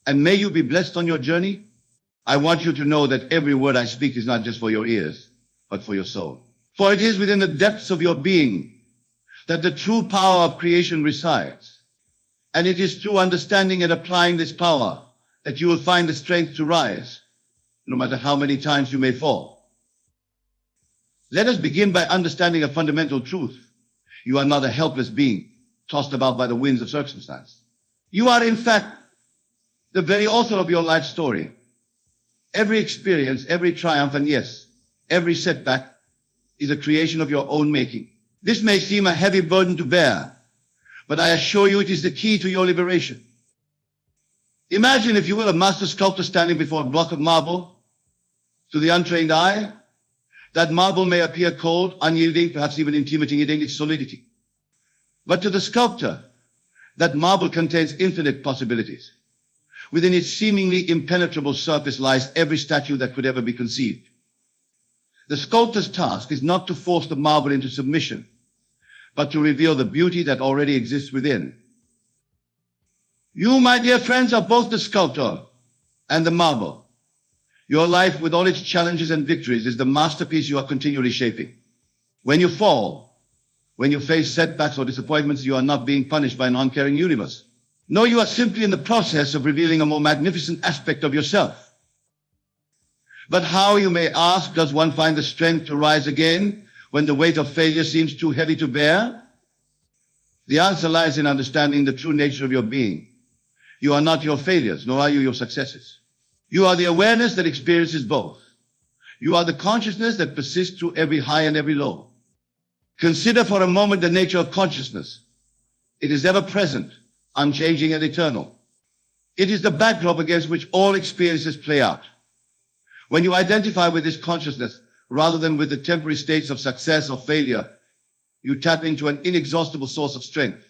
and may you be blessed on your journey. I want you to know that every word I speak is not just for your ears, but for your soul. For it is within the depths of your being that the true power of creation resides. And it is through understanding and applying this power that you will find the strength to rise, no matter how many times you may fall. Let us begin by understanding a fundamental truth. You are not a helpless being tossed about by the winds of circumstance. You are, in fact, the very author of your life story. Every experience, every triumph, and yes, every setback is a creation of your own making. This may seem a heavy burden to bear, but I assure you it is the key to your liberation. Imagine, if you will, a master sculptor standing before a block of marble. To the untrained eye, that marble may appear cold, unyielding, perhaps even intimidating its solidity. But to the sculptor, that marble contains infinite possibilities. Within its seemingly impenetrable surface lies every statue that could ever be conceived. The sculptor's task is not to force the marble into submission, but to reveal the beauty that already exists within. You, my dear friends, are both the sculptor and the marble. Your life, with all its challenges and victories, is the masterpiece you are continually shaping. When you fall, when you face setbacks or disappointments, you are not being punished by an uncaring universe. No, you are simply in the process of revealing a more magnificent aspect of yourself. But how, you may ask, does one find the strength to rise again when the weight of failure seems too heavy to bear? The answer lies in understanding the true nature of your being. You are not your failures, nor are you your successes. You are the awareness that experiences both. You are the consciousness that persists through every high and every low. Consider for a moment the nature of consciousness. It is ever present, unchanging and eternal. It is the backdrop against which all experiences play out. When you identify with this consciousness, rather than with the temporary states of success or failure, you tap into an inexhaustible source of strength.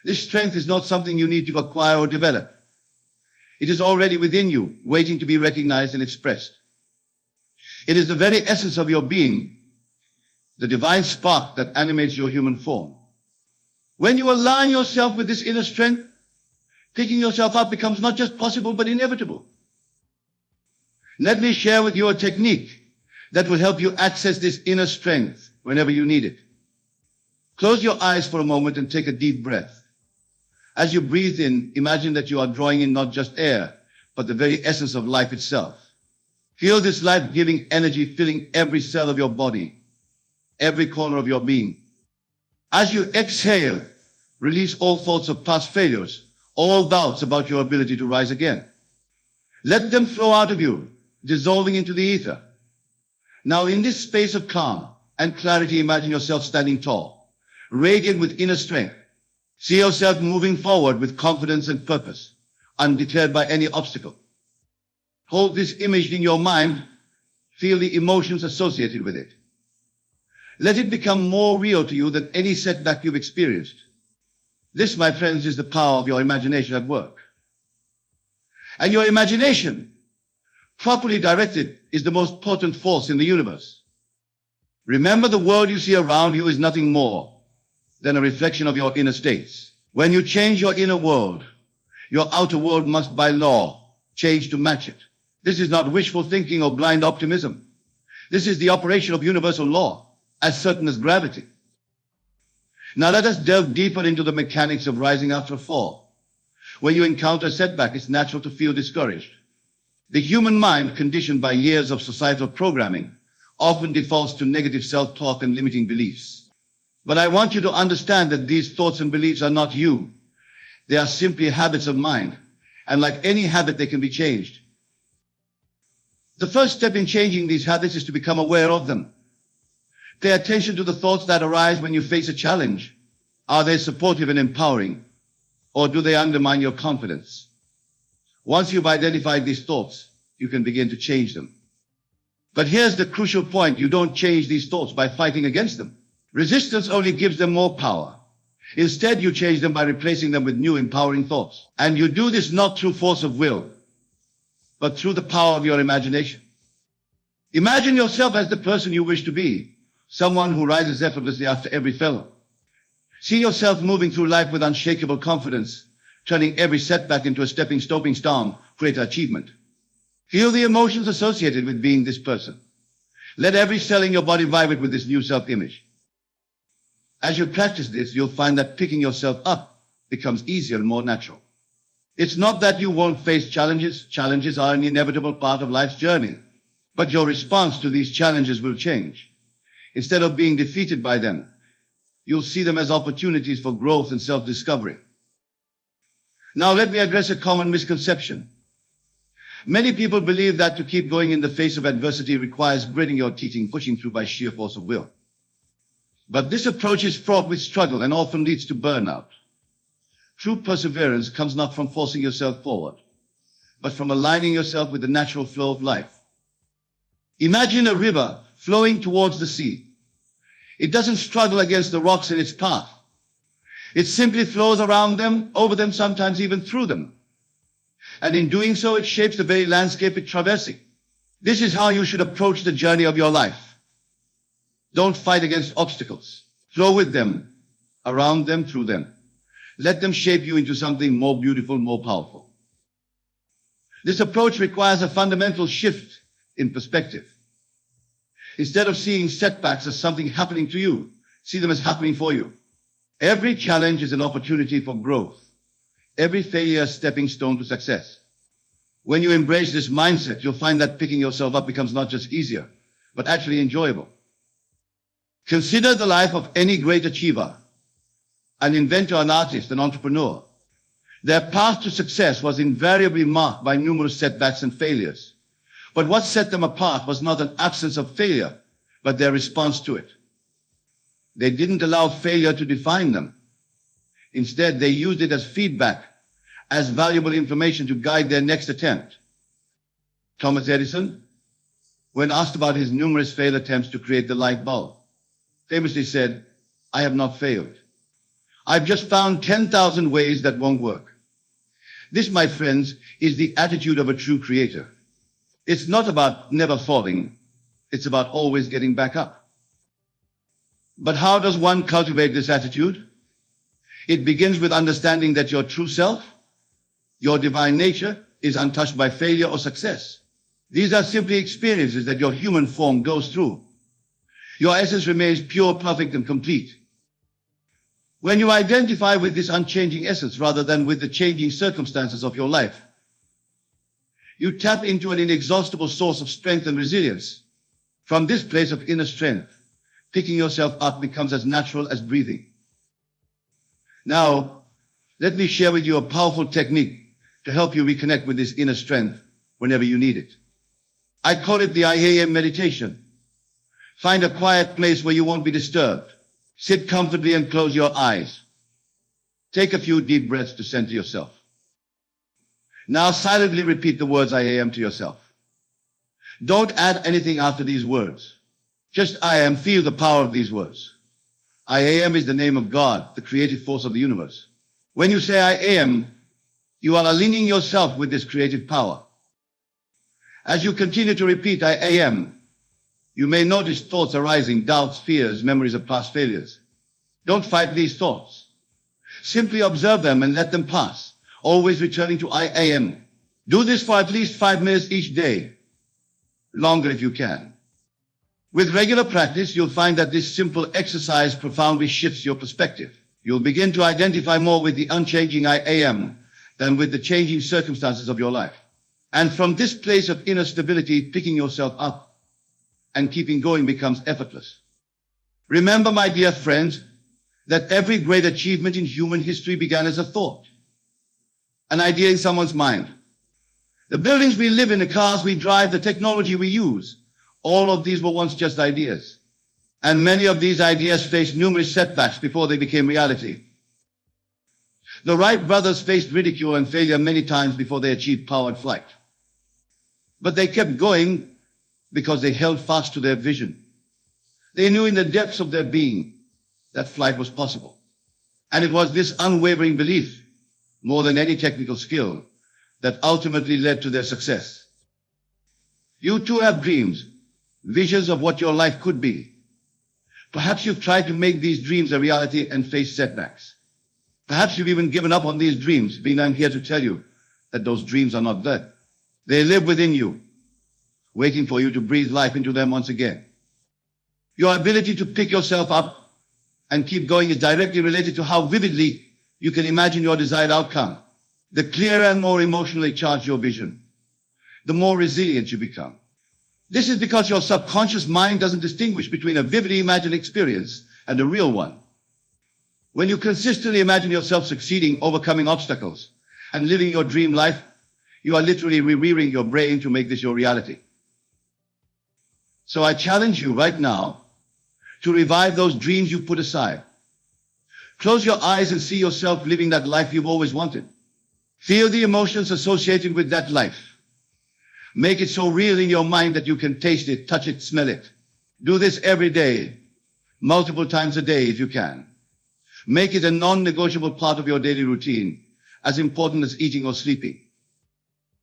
This strength is not something you need to acquire or develop. It is already within you, waiting to be recognized and expressed. It is the very essence of your being, the divine spark that animates your human form. When you align yourself with this inner strength, picking yourself up becomes not just possible, but inevitable. Let me share with you a technique that will help you access this inner strength whenever you need it. Close your eyes for a moment and take a deep breath. As you breathe in, imagine that you are drawing in not just air, but the very essence of life itself. Feel this life-giving energy filling every cell of your body, every corner of your being. As you exhale, release all thoughts of past failures, all doubts about your ability to rise again. Let them flow out of you, dissolving into the ether. Now, in this space of calm and clarity, imagine yourself standing tall, radiant with inner strength. See yourself moving forward with confidence and purpose, undeterred by any obstacle. Hold this image in your mind. Feel the emotions associated with it. Let it become more real to you than any setback you've experienced. This, my friends, is the power of your imagination at work. And your imagination, properly directed, is the most potent force in the universe. Remember, the world you see around you is nothing more than a reflection of your inner states. When you change your inner world, your outer world must by law change to match it. This is not wishful thinking or blind optimism. This is the operation of universal law, as certain as gravity. Now let us delve deeper into the mechanics of rising after a fall. When you encounter a setback, it's natural to feel discouraged. The human mind, conditioned by years of societal programming, often defaults to negative self-talk and limiting beliefs. But I want you to understand that these thoughts and beliefs are not you. They are simply habits of mind. And like any habit, they can be changed. The first step in changing these habits is to become aware of them. Pay attention to the thoughts that arise when you face a challenge. Are they supportive and empowering, or do they undermine your confidence? Once you've identified these thoughts, you can begin to change them. But here's the crucial point. You don't change these thoughts by fighting against them. Resistance only gives them more power. Instead, you change them by replacing them with new empowering thoughts. And you do this not through force of will, but through the power of your imagination. Imagine yourself as the person you wish to be. Someone who rises effortlessly after every fellow. See yourself moving through life with unshakable confidence, turning every setback into a stepping stone, greater achievement. Feel the emotions associated with being this person. Let every cell in your body vibrate with this new self-image. As you practice this, you'll find that picking yourself up becomes easier and more natural. It's not that you won't face challenges. Challenges are an inevitable part of life's journey. But your response to these challenges will change. Instead of being defeated by them, you'll see them as opportunities for growth and self-discovery. Now let me address a common misconception. Many people believe that to keep going in the face of adversity requires gritting your teeth and pushing through by sheer force of will. But this approach is fraught with struggle and often leads to burnout. True perseverance comes not from forcing yourself forward, but from aligning yourself with the natural flow of life. Imagine a river flowing towards the sea. It doesn't struggle against the rocks in its path. It simply flows around them, over them, sometimes even through them. And in doing so, it shapes the very landscape it's traversing. This is how you should approach the journey of your life. Don't fight against obstacles. Flow with them, around them, through them. Let them shape you into something more beautiful, more powerful. This approach requires a fundamental shift in perspective. Instead of seeing setbacks as something happening to you, see them as happening for you. Every challenge is an opportunity for growth. Every failure a stepping stone to success. When you embrace this mindset, you'll find that picking yourself up becomes not just easier, but actually enjoyable. Consider the life of any great achiever, an inventor, an artist, an entrepreneur. Their path to success was invariably marked by numerous setbacks and failures. But what set them apart was not an absence of failure, but their response to it. They didn't allow failure to define them. Instead, they used it as feedback, as valuable information to guide their next attempt. Thomas Edison, when asked about his numerous failed attempts to create the light bulb, famously said, "I have not failed. I've just found 10,000 ways that won't work." This, my friends, is the attitude of a true creator. It's not about never falling. It's about always getting back up. But how does one cultivate this attitude? It begins with understanding that your true self, your divine nature, is untouched by failure or success. These are simply experiences that your human form goes through. Your essence remains pure, perfect, and complete. When you identify with this unchanging essence rather than with the changing circumstances of your life, you tap into an inexhaustible source of strength and resilience. From this place of inner strength, picking yourself up becomes as natural as breathing. Now, let me share with you a powerful technique to help you reconnect with this inner strength whenever you need it. I call it the I AM meditation. Find a quiet place where you won't be disturbed. Sit comfortably and close your eyes. Take a few deep breaths to center yourself. Now silently repeat the words I am to yourself. Don't add anything after these words. Just I am. Feel the power of these words. I am is the name of God, the creative force of the universe. When you say I am, you are aligning yourself with this creative power. As you continue to repeat I am, you may notice thoughts arising, doubts, fears, memories of past failures. Don't fight these thoughts. Simply observe them and let them pass, always returning to I am. Do this for at least 5 minutes each day, longer if you can. With regular practice, you'll find that this simple exercise profoundly shifts your perspective. You'll begin to identify more with the unchanging I am than with the changing circumstances of your life. And from this place of inner stability, picking yourself up and keeping going becomes effortless. Remember, my dear friends, that every great achievement in human history began as a thought, an idea in someone's mind. The buildings we live in, the cars we drive, the technology we use, all of these were once just ideas. And many of these ideas faced numerous setbacks before they became reality. The Wright brothers faced ridicule and failure many times before they achieved powered flight. But they kept going because they held fast to their vision. They knew in the depths of their being that flight was possible. And it was this unwavering belief, more than any technical skill, that ultimately led to their success. You too have dreams, visions of what your life could be. Perhaps you've tried to make these dreams a reality and faced setbacks. Perhaps you've even given up on these dreams, but I'm here to tell you that those dreams are not dead. They live within you, waiting for you to breathe life into them once again. Your ability to pick yourself up and keep going is directly related to how vividly you can imagine your desired outcome. The clearer and more emotionally charged your vision, the more resilient you become. This is because your subconscious mind doesn't distinguish between a vividly imagined experience and a real one. When you consistently imagine yourself succeeding, overcoming obstacles, and living your dream life, you are literally rewiring your brain to make this your reality. So I challenge you right now to revive those dreams you've put aside. Close your eyes and see yourself living that life you've always wanted. Feel the emotions associated with that life. Make it so real in your mind that you can taste it, touch it, smell it. Do this every day, multiple times a day if you can. Make it a non-negotiable part of your daily routine, as important as eating or sleeping.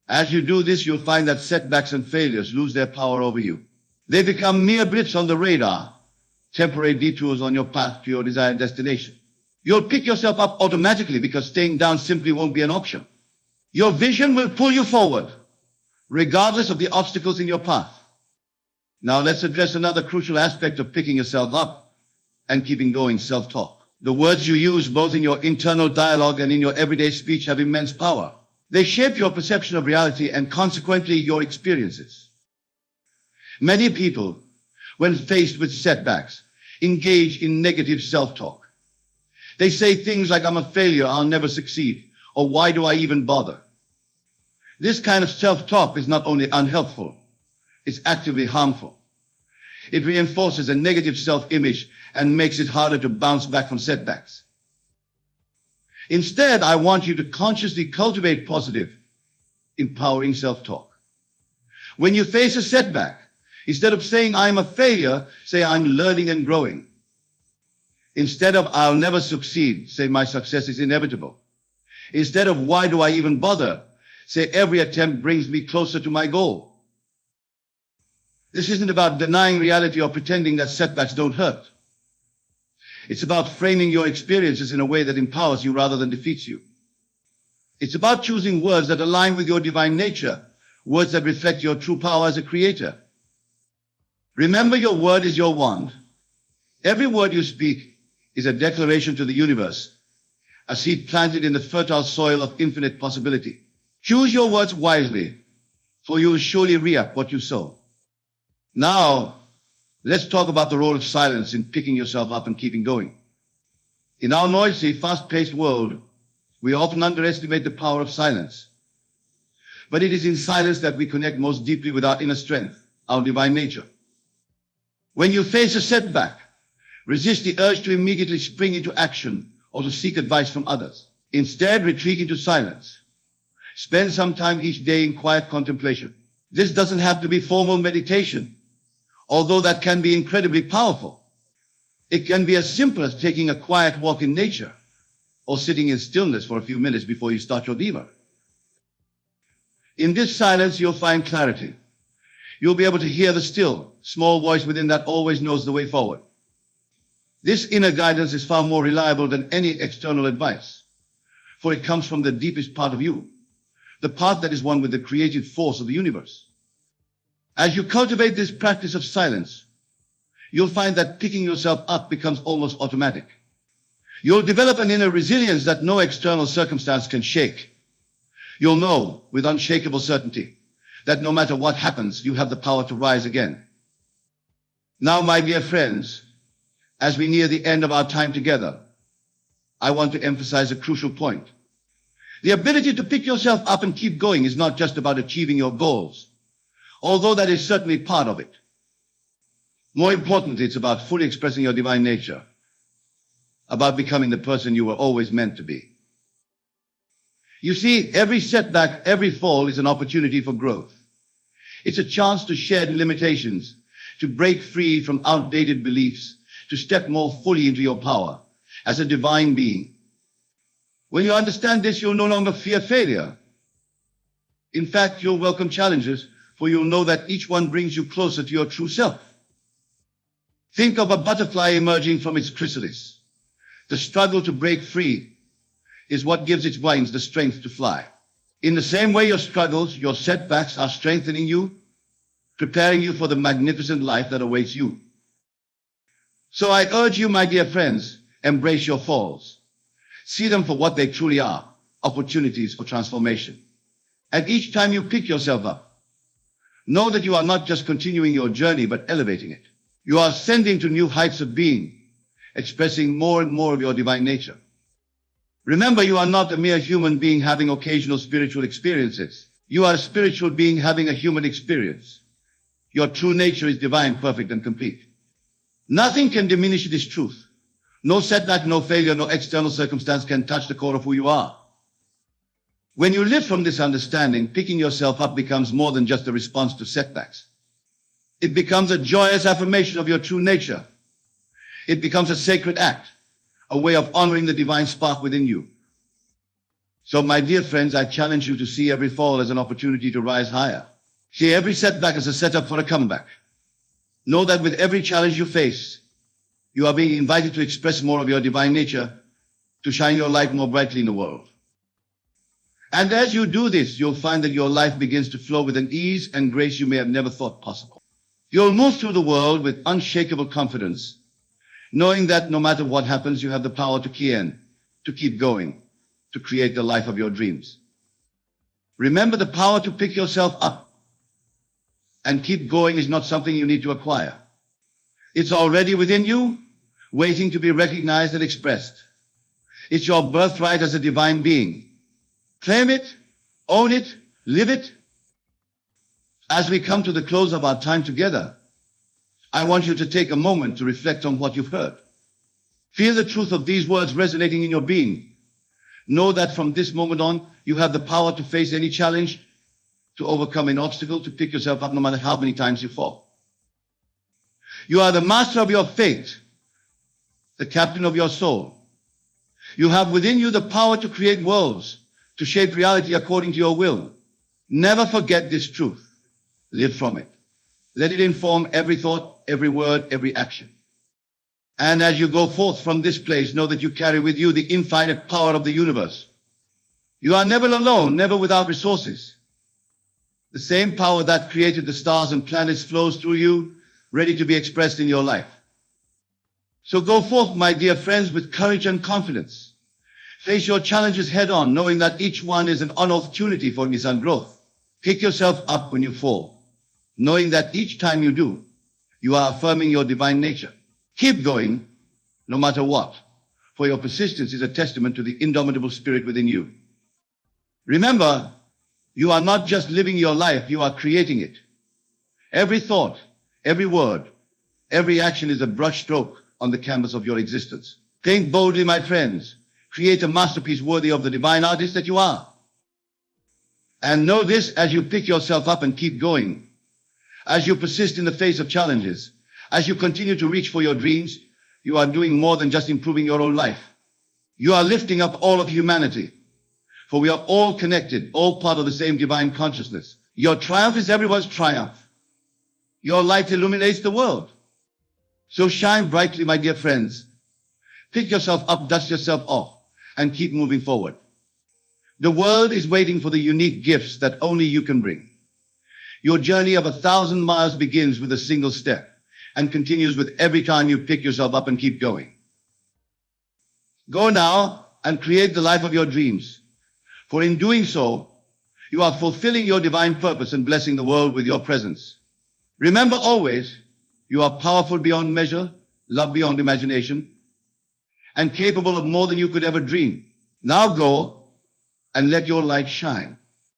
As you do this, you'll find that setbacks and failures lose their power over you. They become mere blips on the radar, temporary detours on your path to your desired destination. You'll pick yourself up automatically because staying down simply won't be an option. Your vision will pull you forward, regardless of the obstacles in your path. Now let's address another crucial aspect of picking yourself up and keeping going: self-talk. The words you use both in your internal dialogue and in your everyday speech have immense power. They shape your perception of reality and consequently your experiences. Many people, when faced with setbacks, engage in negative self-talk. They say things like, I'm a failure, I'll never succeed, or why do I even bother? This kind of self-talk is not only unhelpful, it's actively harmful. It reinforces a negative self-image and makes it harder to bounce back from setbacks. Instead, I want you to consciously cultivate positive, empowering self-talk. When you face a setback, instead of saying I'm a failure, say I'm learning and growing. Instead of I'll never succeed, say my success is inevitable. Instead of why do I even bother, say every attempt brings me closer to my goal. This isn't about denying reality or pretending that setbacks don't hurt. It's about framing your experiences in a way that empowers you rather than defeats you. It's about choosing words that align with your divine nature, words that reflect your true power as a creator. Remember, your word is your wand. Every word you speak is a declaration to the universe, a seed planted in the fertile soil of infinite possibility. Choose your words wisely, for you will surely reap what you sow. Now, let's talk about the role of silence in picking yourself up and keeping going. In our noisy, fast-paced world, we often underestimate the power of silence. But it is in silence that we connect most deeply with our inner strength, our divine nature. When you face a setback, resist the urge to immediately spring into action or to seek advice from others. Instead, retreat into silence. Spend some time each day in quiet contemplation. This doesn't have to be formal meditation, although that can be incredibly powerful. It can be as simple as taking a quiet walk in nature or sitting in stillness for a few minutes before you start your diva. In this silence, you'll find clarity. You'll be able to hear the still, small voice within that always knows the way forward. This inner guidance is far more reliable than any external advice, for it comes from the deepest part of you, the part that is one with the creative force of the universe. As you cultivate this practice of silence, you'll find that picking yourself up becomes almost automatic. You'll develop an inner resilience that no external circumstance can shake. You'll know with unshakable certainty that no matter what happens, you have the power to rise again. Now, my dear friends, as we near the end of our time together, I want to emphasize a crucial point. The ability to pick yourself up and keep going is not just about achieving your goals, although that is certainly part of it. More importantly, it's about fully expressing your divine nature, about becoming the person you were always meant to be. You see, every setback, every fall is an opportunity for growth. It's a chance to shed limitations, to break free from outdated beliefs, to step more fully into your power as a divine being. When you understand this, you'll no longer fear failure. In fact, you'll welcome challenges, for you'll know that each one brings you closer to your true self. Think of a butterfly emerging from its chrysalis. The struggle to break free is what gives its wings the strength to fly. In the same way, your struggles, your setbacks are strengthening you, preparing you for the magnificent life that awaits you. So I urge you, my dear friends, embrace your falls. See them for what they truly are, opportunities for transformation. And each time you pick yourself up, know that you are not just continuing your journey, but elevating it. You are ascending to new heights of being, expressing more and more of your divine nature. Remember, you are not a mere human being having occasional spiritual experiences. You are a spiritual being having a human experience. Your true nature is divine, perfect, and complete. Nothing can diminish this truth. No setback, no failure, no external circumstance can touch the core of who you are. When you live from this understanding, picking yourself up becomes more than just a response to setbacks. It becomes a joyous affirmation of your true nature. It becomes a sacred act, a way of honoring the divine spark within you. So, my dear friends, I challenge you to see every fall as an opportunity to rise higher. See every setback as a setup for a comeback. Know that with every challenge you face, you are being invited to express more of your divine nature, to shine your light more brightly in the world. And as you do this, you'll find that your life begins to flow with an ease and grace you may have never thought possible. You'll move through the world with unshakable confidence, knowing that no matter what happens, you have the power to key in, to keep going, to create the life of your dreams. Remember, the power to pick yourself up and keep going is not something you need to acquire. It's already within you, waiting to be recognized and expressed. It's your birthright as a divine being. Claim it, own it, live it. As we come to the close of our time together, I want you to take a moment to reflect on what you've heard. Feel the truth of these words resonating in your being. Know that from this moment on, you have the power to face any challenge, to overcome an obstacle, to pick yourself up no matter how many times you fall. You are the master of your fate, the captain of your soul. You have within you the power to create worlds, to shape reality according to your will. Never forget this truth. Live from it. Let it inform every thought, every word, every action. And as you go forth from this place, know that you carry with you the infinite power of the universe. You are never alone, never without resources. The same power that created the stars and planets flows through you, ready to be expressed in your life. So go forth, my dear friends, with courage and confidence. Face your challenges head on, knowing that each one is an opportunity for Nissan growth. Pick yourself up when you fall, knowing that each time you do, you are affirming your divine nature. Keep going, no matter what, for your persistence is a testament to the indomitable spirit within you. Remember, you are not just living your life, you are creating it. Every thought, every word, every action is a brushstroke on the canvas of your existence. Think boldly, my friends. Create a masterpiece worthy of the divine artist that you are. And know this as you pick yourself up and keep going, as you persist in the face of challenges, as you continue to reach for your dreams, you are doing more than just improving your own life. You are lifting up all of humanity, for we are all connected, all part of the same divine consciousness. Your triumph is everyone's triumph. Your light illuminates the world. So shine brightly, my dear friends. Pick yourself up, dust yourself off, and keep moving forward. The world is waiting for the unique gifts that only you can bring. Your journey of 1,000 miles begins with a single step and continues with every time you pick yourself up and keep going. Go now and create the life of your dreams, for in doing so, you are fulfilling your divine purpose and blessing the world with your presence. Remember always, you are powerful beyond measure, loved beyond imagination, and capable of more than you could ever dream. Now go and let your light shine.